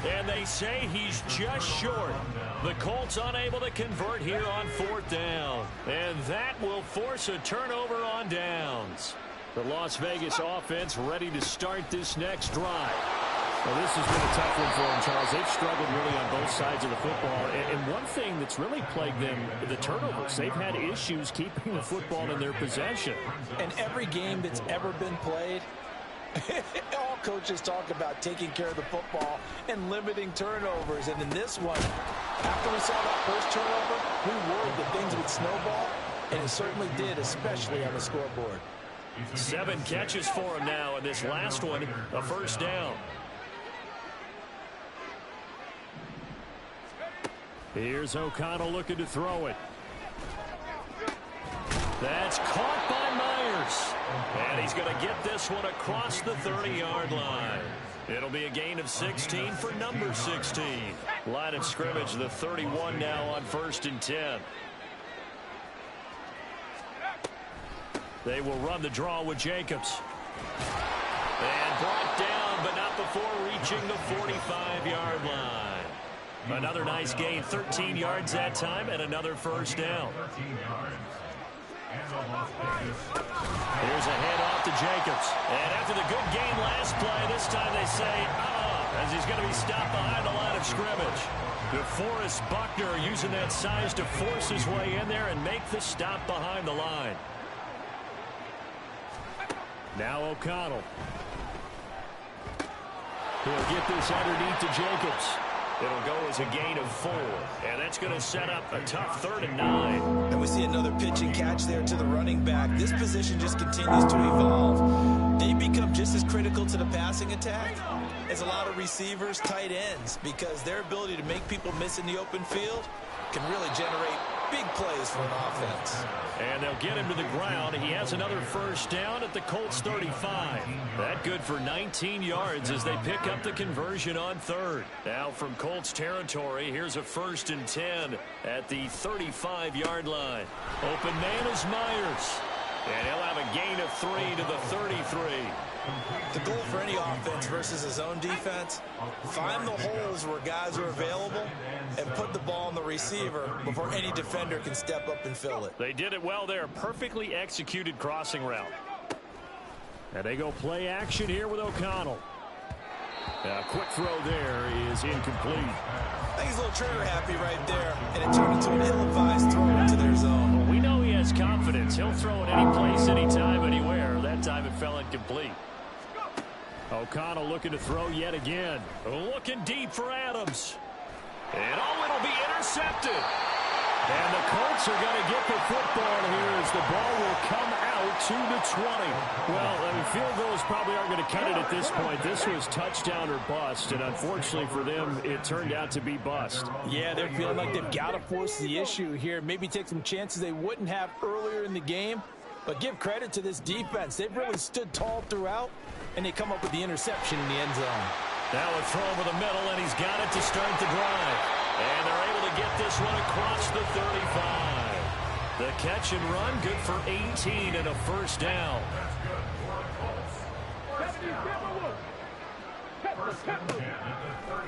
And they say he's just short. The Colts unable to convert here on 4th down. And that will force a turnover on downs. The Las Vegas offense ready to start this next drive. Well, this has been a tough one for them, Charles. They've struggled really on both sides of the football. And one thing that's really plagued them, the turnovers. They've had issues keeping the football in their possession. And every game that's ever been played, all coaches talk about taking care of the football and limiting turnovers. And in this one, after we saw that first turnover, we worried that things would snowball. And it certainly did, especially on the scoreboard. 7 catches for him now, and this last one, a 1st down. Here's O'Connell looking to throw it. That's caught by Myers. And he's going to get this one across the 30-yard line. It'll be a gain of 16 for number 16. Line of scrimmage, the 31 now on 1st and 10. They will run the draw with Jacobs. And brought down, but not before reaching the 45-yard line. Another nice gain, 13 yards that time, and another 1st down. Here's a handoff to Jacobs. And after the good gain last play, this time they say, as he's going to be stopped behind the line of scrimmage. DeForest Buckner using that size to force his way in there and make the stop behind the line. Now O'Connell. He'll get this underneath to Jacobs. It'll go as a gain of 4. And that's going to set up a tough 3rd and 9. And we see another pitch and catch there to the running back. This position just continues to evolve. They become just as critical to the passing attack as a lot of receivers, tight ends, because their ability to make people miss in the open field can really generate big plays for an offense. And they'll get him to the ground. He has another 1st down at the Colts 35. That good for 19 yards as they pick up the conversion on 3rd. Now from Colts territory, here's a 1st and 10 at the 35-yard line. Open man is Myers. And he'll have a gain of 3 to the 33. The goal for any offense versus his own defense, find the holes where guys are available and put the ball on the receiver before any defender can step up and fill it. They did it well there. Perfectly executed crossing route. And they go play action here with O'Connell. A quick throw there is incomplete. I think he's a little trigger happy right there, and it turned into an ill-advised throw into their zone. Well, we know he has confidence. He'll throw it any place, anytime, anywhere. That time it fell incomplete. O'Connell looking to throw yet again. Looking deep for Adams. And it'll be intercepted. And the Colts are going to get the football here as the ball will come out to the 20. Well, I mean, field goals probably aren't going to cut it at this point. This was touchdown or bust, and unfortunately for them, it turned out to be bust. Yeah, they're feeling like they've got to force the issue here. Maybe take some chances they wouldn't have earlier in the game. But give credit to this defense. They've really stood tall throughout, and they come up with the interception in the end zone. Now a throw over the middle, and he's got it to start the drive. And they're able to get this one across the 35. The catch and run, good for 18 and a first down.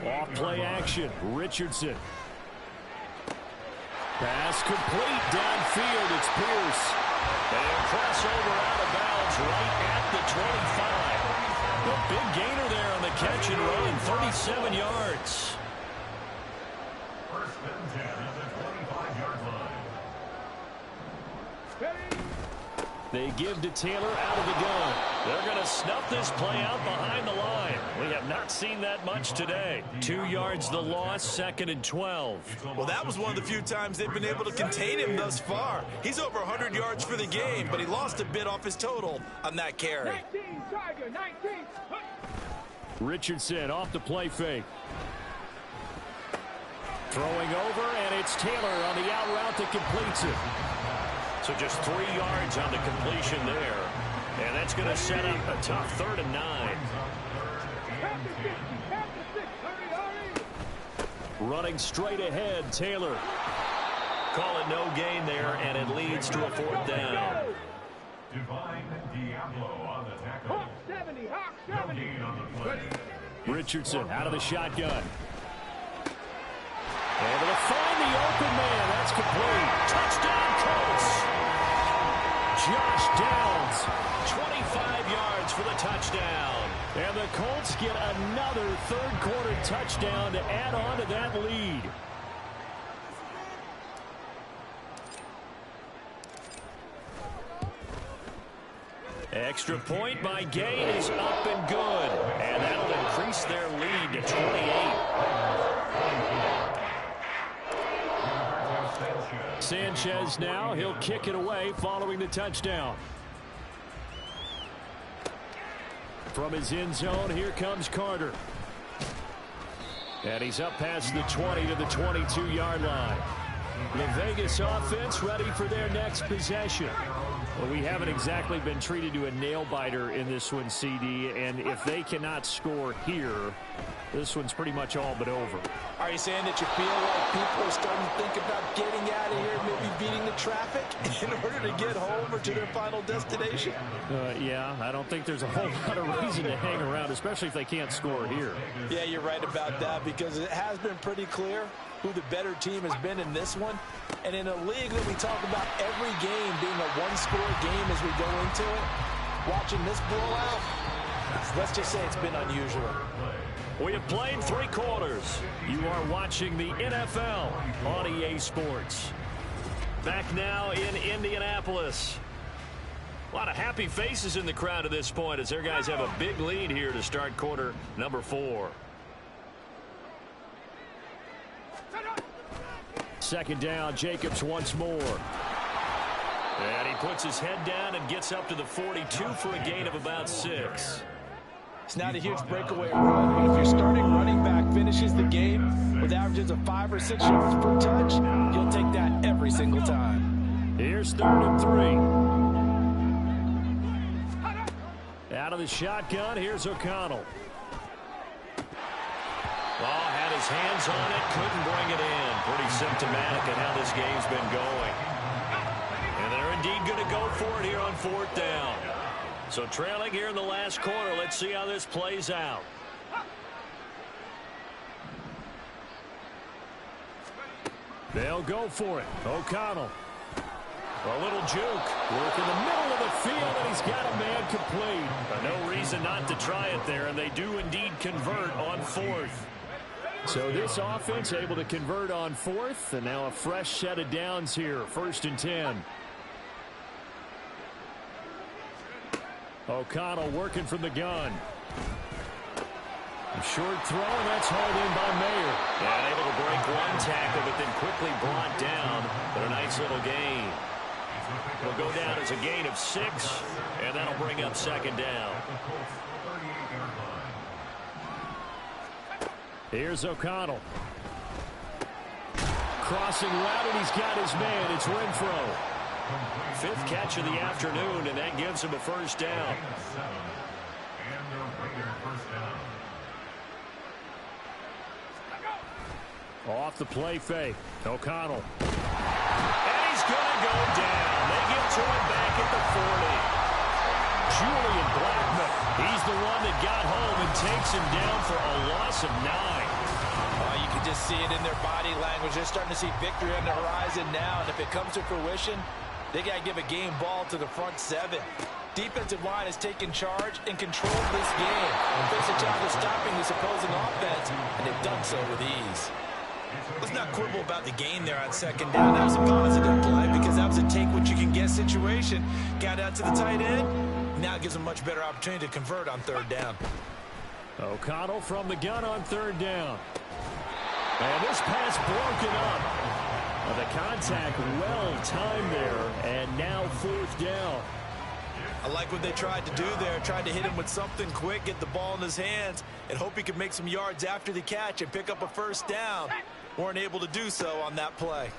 Off play action, Richardson. Pass complete downfield, it's Pierce. And crossover out of bounds right at the 25. A big gainer there on the catch and run, 37 yards. First and 10 at the 25-yard line. They give to Taylor out of the gun. They're going to snuff this play out behind the line. We have not seen that much today. 2 yards the loss, 2nd and 12. Well, that was one of the few times they've been able to contain him thus far. He's over 100 yards for the game, but he lost a bit off his total on that carry. 19, Tiger, 19. Richardson off the play fake. Throwing over, and it's Taylor on the out route that completes it. So just 3 yards on the completion there. And that's going to set up a tough 3rd and 9. Running straight ahead, Taylor. Call it no gain there, and it leads to a 4th down. Divine Diablo on the tackle. Hawk 70, Hawk 70. No gain on the play. Richardson out of the shotgun. Able to find the open man. That's complete. Touchdown, Colts. Josh Downs, 25 yards for the touchdown. And the Colts get another 3rd quarter touchdown to add on to that lead. Extra point by Gain is up and good. And that'll increase their lead to 28. Sanchez now, he'll kick it away following the touchdown. From his end zone, here comes Carter. And he's up past the 20 to the 22-yard line. The Vegas offense ready for their next possession. Well, we haven't exactly been treated to a nail-biter in this one, CD, and if they cannot score here, this one's pretty much all but over. Are you saying that you feel like people are starting to think about getting out of here, maybe beating the traffic in order to get home or to their final destination? Yeah, I don't think there's a whole lot of reason to hang around, especially if they can't score here. Yeah, you're right about that, because it has been pretty clear who the better team has been in this one. And in a league that we talk about every game being a one-score game as we go into it, watching this blowout, let's just say it's been unusual. We have played 3 quarters. You are watching the NFL on EA Sports. Back now in Indianapolis. A lot of happy faces in the crowd at this point as their guys have a big lead here to start quarter number 4. 2nd down, Jacobs once more. And he puts his head down and gets up to the 42 for a gain of about 6. It's not a huge breakaway run, but if your starting running back finishes the game with averages of 5 or 6 yards per touch, you'll take that every single time. Here's 3rd and 3. Out of the shotgun, here's O'Connell. Oh, had his hands on it, couldn't bring it in. Pretty symptomatic of how this game's been going. And they're indeed going to go for it here on 4th down. So trailing here in the last quarter, let's see how this plays out. They'll go for it. O'Connell. A little juke. Work in the middle of the field, and he's got a man complete. No reason not to try it there, and they do indeed convert on 4th. So this offense able to convert on 4th, and now a fresh set of downs here. 1st and 10. O'Connell working from the gun. A short throw, and that's hauled in by Mayer. And able to break one tackle, but then quickly brought down. But a nice little gain. Will go down as a gain of 6, and that'll bring up second down. Here's O'Connell. Crossing route, and he's got his man. It's Renfro. 5th catch of the afternoon, and that gives him a first down. Off the play fake. O'Connell. And he's going to go down. They get to him back at the 40. Julian Blackman. He's the one that got home and takes him down for a loss of 9. You can just see it in their body language. They're starting to see victory on the horizon now, and if it comes to fruition, they got to give a game ball to the front 7. Defensive line has taken charge and controlled this game. Face a challenge of stopping this opposing offense, and they've done so with ease. Let's not quibble about the gain there on second down. That was a positive play because that was a take-what-you-can-get situation. Got out to the tight end. Now it gives them a much better opportunity to convert on third down. O'Connell from the gun on third down. And this pass broken up. The contact well-timed there, and now 4th down. I like what they tried to do there. Tried to hit him with something quick, get the ball in his hands, and hope he could make some yards after the catch and pick up a first down. Weren't able to do so on that play.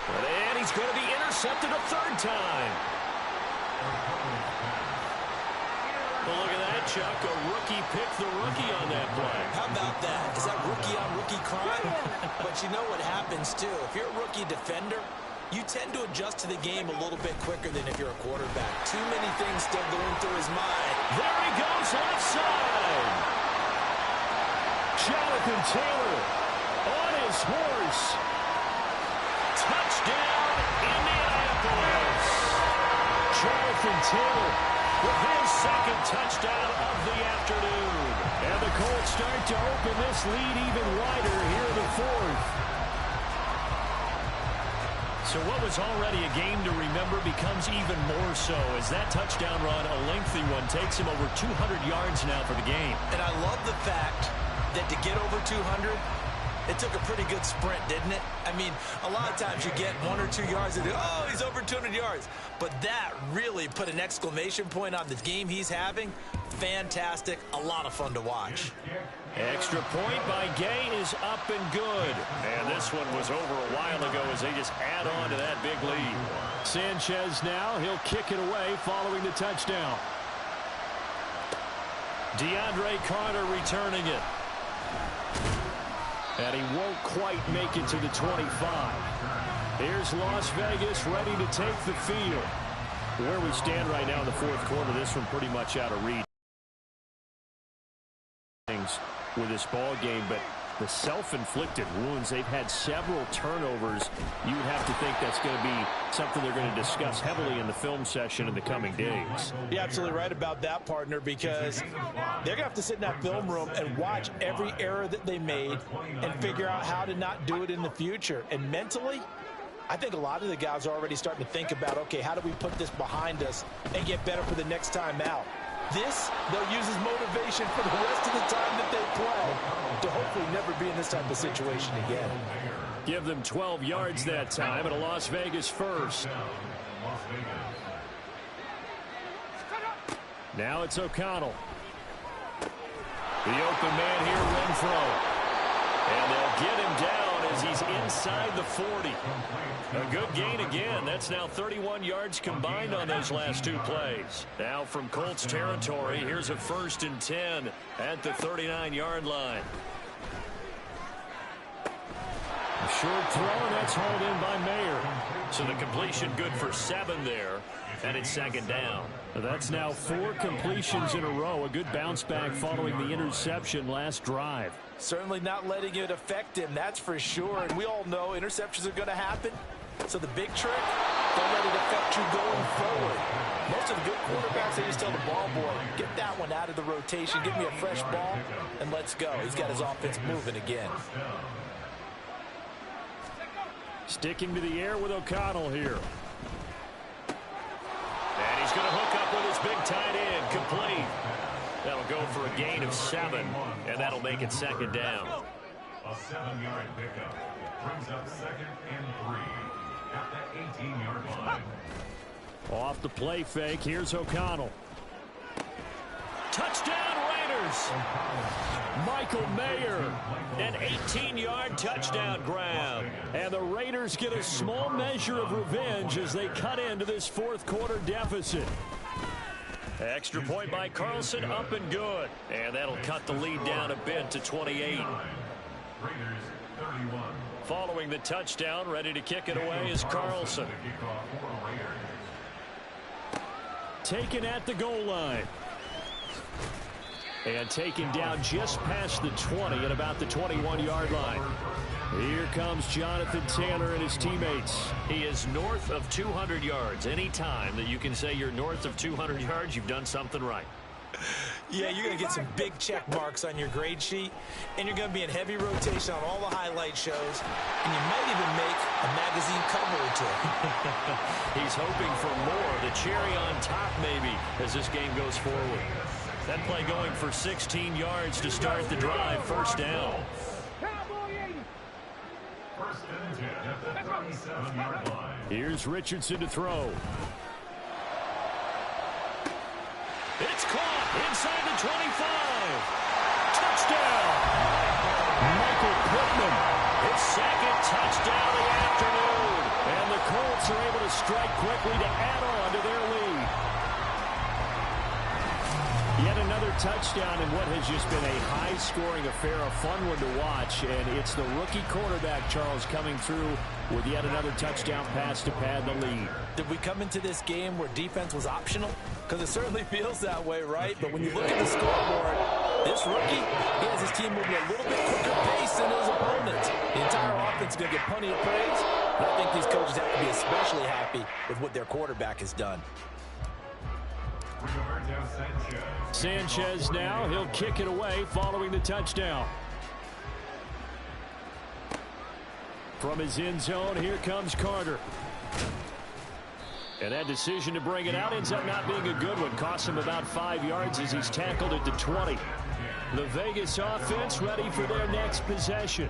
And he's going to be intercepted a 3rd time. Well, look at that, Chuck. A rookie picked the rookie on that play. How about that? Is that rookie-on-rookie crime? But you know what happens, too. If you're a rookie defender, you tend to adjust to the game a little bit quicker than if you're a quarterback. Too many things still going through his mind. There he goes, left side. Jonathan Taylor on his horse. Touchdown, Indianapolis. Jonathan Taylor with his 2nd touchdown of the afternoon. And the Colts start to open this lead even wider here in the 4th. So what was already a game to remember becomes even more so as that touchdown run, a lengthy one, takes him over 200 yards now for the game. And I love the fact that to get over 200, it took a pretty good sprint, didn't it? I mean, a lot of times you get 1 or 2 yards and oh, he's over 200 yards. But that really put an exclamation point on the game he's having. Fantastic. A lot of fun to watch. Extra point by Gay is up and good. And this one was over a while ago as they just add on to that big lead. Sanchez now, he'll kick it away following the touchdown. DeAndre Carter returning it. And he won't quite make it to the 25. Here's Las Vegas ready to take the field. Where we stand right now in the 4th quarter, this one pretty much out of reach with this ball game, but the self-inflicted wounds, they've had several turnovers. You would have to think that's going to be something they're going to discuss heavily in the film session in the coming days. You're absolutely right about that, partner, because they're going to have to sit in that film room and watch every error that they made and figure out how to not do it in the future. And mentally, I think a lot of the guys are already starting to think about, okay, how do we put this behind us and get better for the next time out? This, they'll use as motivation for the rest of the time that they play to hopefully never be in this type of situation again. Give them 12 yards that time and a Las Vegas first. Now it's O'Connell. The open man here, Renfro. And they'll get him down as he's inside the 40. A good gain again. That's now 31 yards combined on those last 2 plays. Now from Colts territory, here's a 1st and 10 at the 39-yard line. A short throw, and that's hauled in by Mayer. So the completion good for 7 there, and it's 2nd down. That's now 4 completions in a row. A good bounce back following the interception last drive. Certainly not letting it affect him, that's for sure. And we all know interceptions are going to happen. So the big trick, don't let it affect you going forward. Most of the good quarterbacks, they just tell the ball boy, get that one out of the rotation, give me a fresh ball, and let's go. He's got his offense moving again. Sticking to the air with O'Connell here. And he's going to hook up with his big tight end, complete. That'll go for a gain of 7, and that'll make it second down. A 7-yard pickup brings up 2nd and 3 at the 18-yard line. Off the play fake, here's O'Connell. Touchdown Raiders! Michael Mayer, an 18-yard touchdown grab. And the Raiders get a small measure of revenge as they cut into this fourth quarter deficit. Extra point by Carlson, up and good. And that'll cut the lead down a bit to 28. Raiders 31. Following the touchdown, ready to kick it away is Carlson. Taken at the goal line. And taken down just past the 20 at about the 21-yard line. Here comes Jonathan Taylor and his teammates. He is north of 200 yards. Any time that you can say you're north of 200 yards, you've done something right. Yeah, you're going to get some big check marks on your grade sheet, and you're going to be in heavy rotation on all the highlight shows, and you might even make a magazine cover or two. He's hoping for more, the cherry on top maybe, as this game goes forward. That play going for 16 yards to start the drive, first down. First and 10 at the 37-yard line. Here's Richardson to throw. It's caught inside the 25. Touchdown! Michael Pittman, his second touchdown of the afternoon. And the Colts are able to strike quickly to add on to their lead. Yet another touchdown in what has just been a high-scoring affair, a fun one to watch. And it's the rookie quarterback, Charles, coming through with yet another touchdown pass to pad the lead. Did we come into this game where defense was optional? Because it certainly feels that way, right? But when you look at the scoreboard, this rookie, he has his team moving a little bit quicker pace than his opponents. The entire offense is going to get plenty of praise. But I think these coaches have to be especially happy with what their quarterback has done. Sanchez now, he'll kick it away following the touchdown. From his end zone, here comes Carter. And that decision to bring it out ends up not being a good one. Costs him about 5 yards as he's tackled at the 20. The Vegas offense ready for their next possession.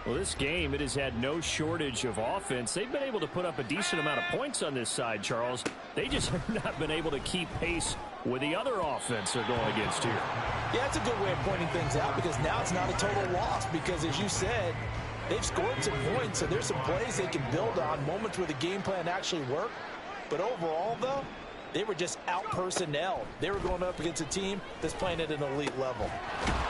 Well, this game, it has had no shortage of offense. They've been able to put up a decent amount of points on this side, Charles. They just have not been able to keep pace with the other offense they're going against here. Yeah, it's a good way of pointing things out because now it's not a total loss because, as you said, they've scored some points, so there's some plays they can build on, moments where the game plan actually worked. But overall, though, they were just out-personnel. They were going up against a team that's playing at an elite level.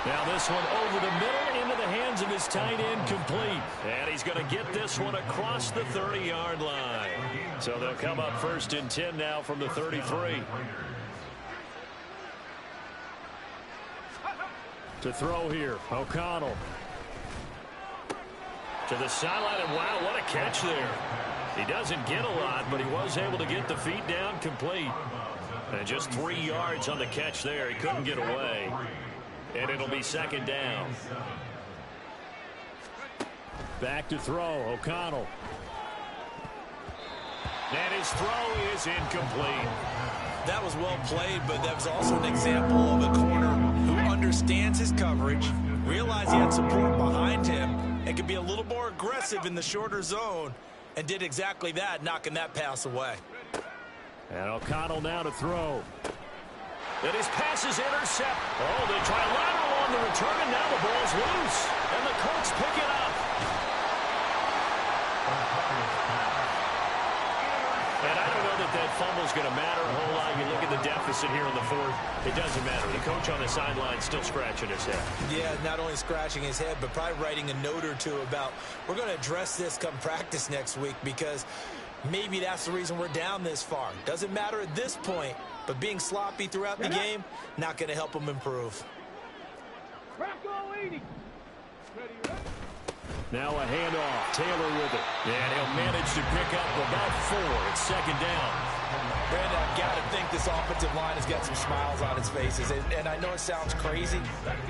Now this one over the middle into the hands of his tight end, complete. And he's going to get this one across the 30-yard line. So they'll come up first and 10 now from the 33. To throw here, O'Connell. To the sideline, and wow, what a catch there. He doesn't get a lot, but he was able to get the feet down complete. And just 3 yards on the catch there. He couldn't get away. And it'll be second down. Back to throw, O'Connell. And his throw is incomplete. That was well played, but that was also an example of a corner who understands his coverage, realized he had support behind him, and could be a little more aggressive in the shorter zone, and did exactly that, knocking that pass away. And O'Connell now to throw. And his pass is intercept. Oh, they try lateral on the return, and now the ball's loose. And the Colts pick it up. And I don't know that fumble's going to matter a whole lot. You look at the deficit here in the fourth. It doesn't matter. The coach on the sideline still scratching his head. Yeah, not only scratching his head, but probably writing a note or two about, we're going to address this come practice next week because maybe that's the reason we're down this far. Doesn't matter at this point, but being sloppy throughout the game, not going to help him improve. Now a handoff. Taylor with it. And he'll manage to pick up about 4. It's second down. Brandon, I've got to think this offensive line has got some smiles on its faces. And I know it sounds crazy,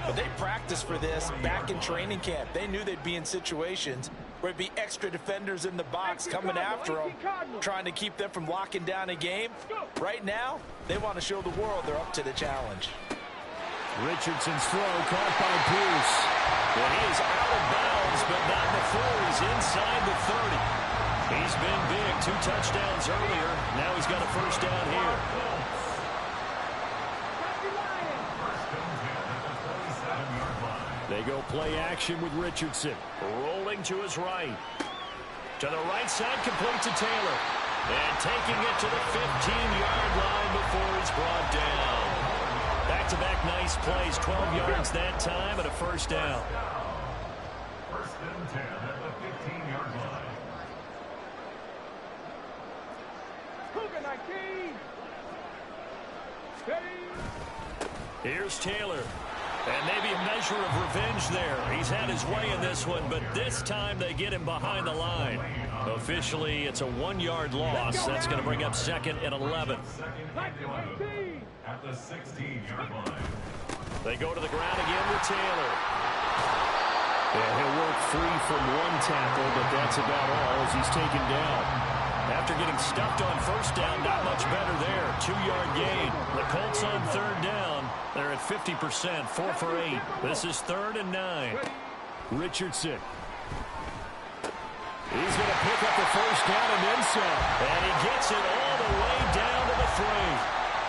but they practiced for this back in training camp. They knew they'd be in situations where it'd be extra defenders in the box coming after them, trying to keep them from locking down a game. Right now, they want to show the world they're up to the challenge. Richardson's throw caught by Pierce. Well, he is out of bounds, but not before he's inside the 30. He's been big. 2 touchdowns earlier. Now he's got a first down here. They go play action with Richardson. Rolling to his right. To the right side, complete to Taylor. And taking it to the 15-yard line before he's brought down. Back-to-back nice plays. 12 yards that time and a first down. First and 10 at the 15-yard line. Here's Taylor. And maybe a measure of revenge there. He's had his way in this one, but this time they get him behind the line. Officially, it's a 1-yard loss. That's going to bring up 2nd and 11. At the 16-yard line. They go to the ground again with Taylor. Yeah, he'll work free from one tackle, but that's about all as he's taken down. After getting stuffed on first down, not much better there. 2-yard gain. The Colts on 3rd down. They're at 50%, 4 for 8. This is 3rd and 9. Richardson. He's going to pick up the first down and then some. And he gets it all the way down to the 3.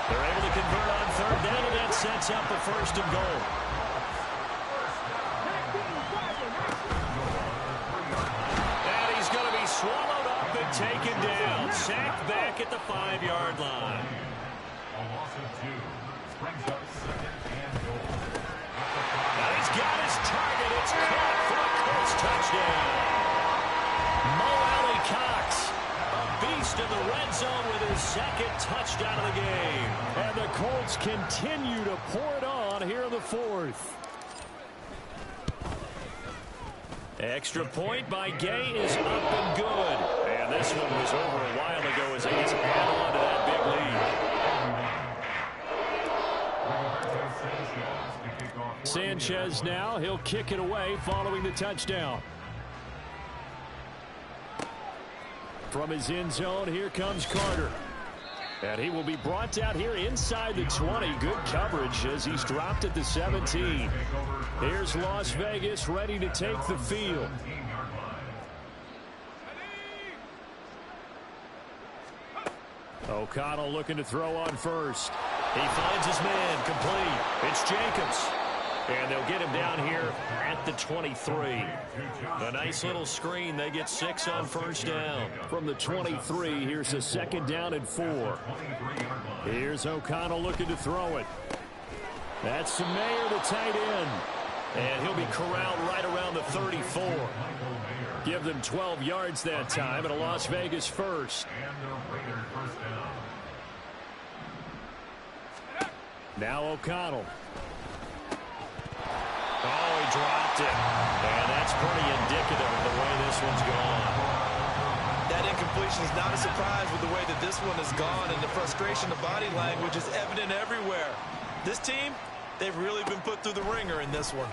They're able to convert on 3rd down, and that sets up a 1st and goal. And he's going to be swallowed up and taken down. Sacked back at the 5-yard line. A loss of 2. Brings up 2nd and goal. Now he's got his target. It's caught for a Colts touchdown. Mo Alley Cox, a beast in the red zone with his 2nd touchdown of the game. And the Colts continue to pour it on here in the 4th. Extra point by Gay is up and good. And this one was over a while ago as he gets add on to that big lead. Sanchez now, he'll kick it away following the touchdown. From his end zone, here comes Carter. And he will be brought down here inside the 20. Good coverage as he's dropped at the 17. Here's Las Vegas ready to take the field. O'Connell looking to throw on first. He finds his man complete. It's Jacobs. And they'll get him down here at the 23. A nice little screen. They get 6 on first down. From the 23, here's a 2nd down and 4. Here's O'Connell looking to throw it. That's Mayer, the tight end. And he'll be corralled right around the 34. Give them 12 yards that time and a Las Vegas first. Now O'Connell. Oh, he dropped it. And that's pretty indicative of the way this one's gone. That incompletion is not a surprise with the way that this one has gone, and the frustration of body language is evident everywhere. This team, they've really been put through the ringer in this one.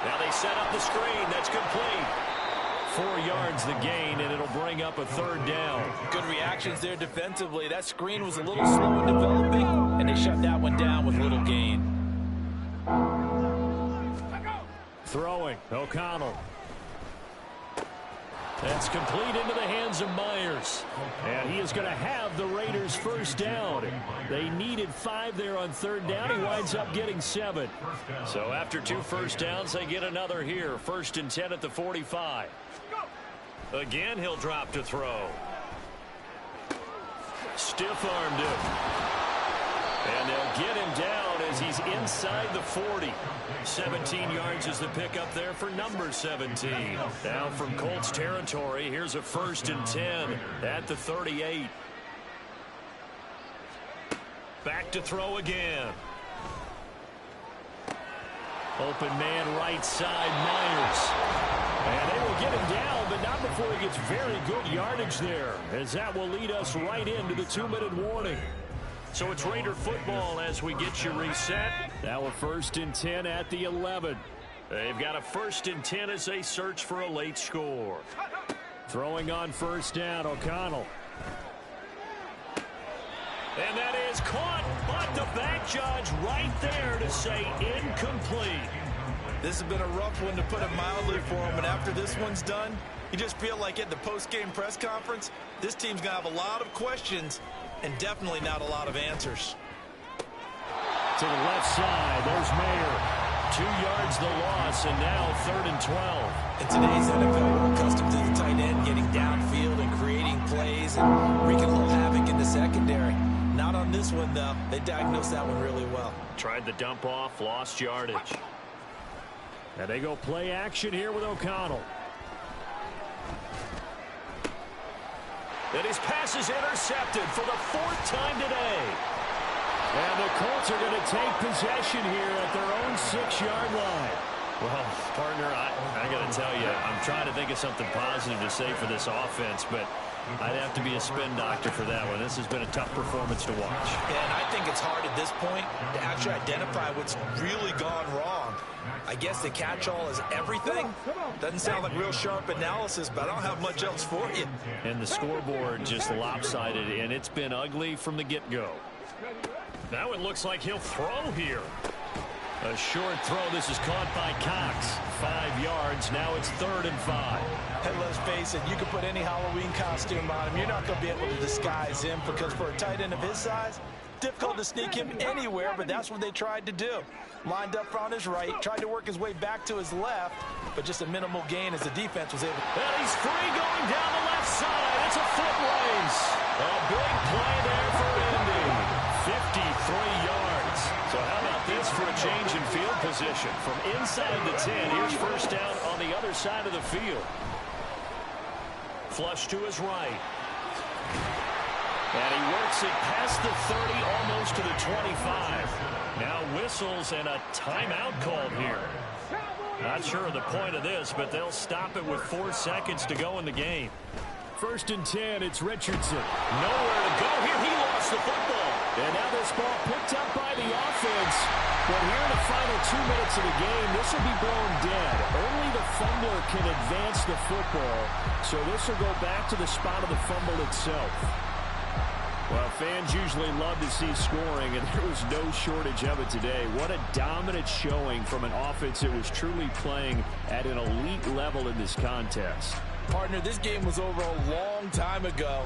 Now they set up the screen. That's complete. 4 yards the gain, and it'll bring up a 3rd down. Good reactions there defensively. That screen was a little slow in developing, and they shut that one down with little gain. Throwing, O'Connell. That's complete into the hands of Myers. And he is going to have the Raiders first down. They needed 5 there on 3rd down. He winds up getting 7. So after 2 first downs, they get another here. 1st and 10 at the 45. Again, he'll drop to throw. Stiff-armed him. And they'll get him down as he's inside the 40. 17 yards is the pickup there for number 17. Now from Colts territory, here's a 1st and 10 at the 38. Back to throw again. Open man right side, Myers. And they will get him down, but not before he gets very good yardage there, as that will lead us right into the 2-minute warning. So it's Raider football as we get you reset. Now a 1st and 10 at the 11. They've got a 1st and 10 as they search for a late score. Throwing on first down, O'Connell. And that is caught, but the back judge right there to say incomplete. This has been a rough one, to put it mildly, for him. And after this one's done, you just feel like at the post-game press conference, this team's going to have a lot of questions and definitely not a lot of answers. To the left side, there's Mayer. 2 yards the loss, and now 3rd and 12. In today's NFL, we're accustomed to the tight end getting downfield and creating plays and wreaking a little havoc in the secondary. Not on this one, though. They diagnosed that one really well. Tried the dump off, lost yardage. And they go play action here with O'Connell. And his pass is intercepted for the 4th time today. And the Colts are going to take possession here at their own 6-yard line. Well, partner, I got to tell you, I'm trying to think of something positive to say for this offense, but I'd have to be a spin doctor for that one. This has been a tough performance to watch. And I think it's hard at this point to actually identify what's really gone wrong. I guess the catch-all is everything. Doesn't sound like real sharp analysis, but I don't have much else for you. And the scoreboard just lopsided, and it's been ugly from the get-go. Now it looks like he'll throw here. A short throw. This is caught by Cox. 5 yards. Now it's 3rd and 5. Hey, let's face it, you can put any Halloween costume on him. You're not going to be able to disguise him, because for a tight end of his size, difficult to sneak him anywhere, but that's what they tried to do. Lined up on his right, tried to work his way back to his left, but just a minimal gain as the defense was able to. And he's free going down the left side. It's a foot race. A big play there for Indy. 53 yards. So how about this for a change in field position? From inside the 10, here's first down on the other side of the field. Flush to his right. And he works it past the 30, almost to the 25. Now whistles and a timeout called here. Not sure of the point of this, but they'll stop it with 4 seconds to go in the game. 1st and 10, it's Richardson. Nowhere to go here. He lost the football. And now this ball picked up by the offense. But here in the final 2 minutes of the game, this will be blown dead. Only the fumbler can advance the football. So this will go back to the spot of the fumble itself. Well, fans usually love to see scoring, and there was no shortage of it today. What a dominant showing from an offense that was truly playing at an elite level in this contest. Partner, this game was over a long time ago,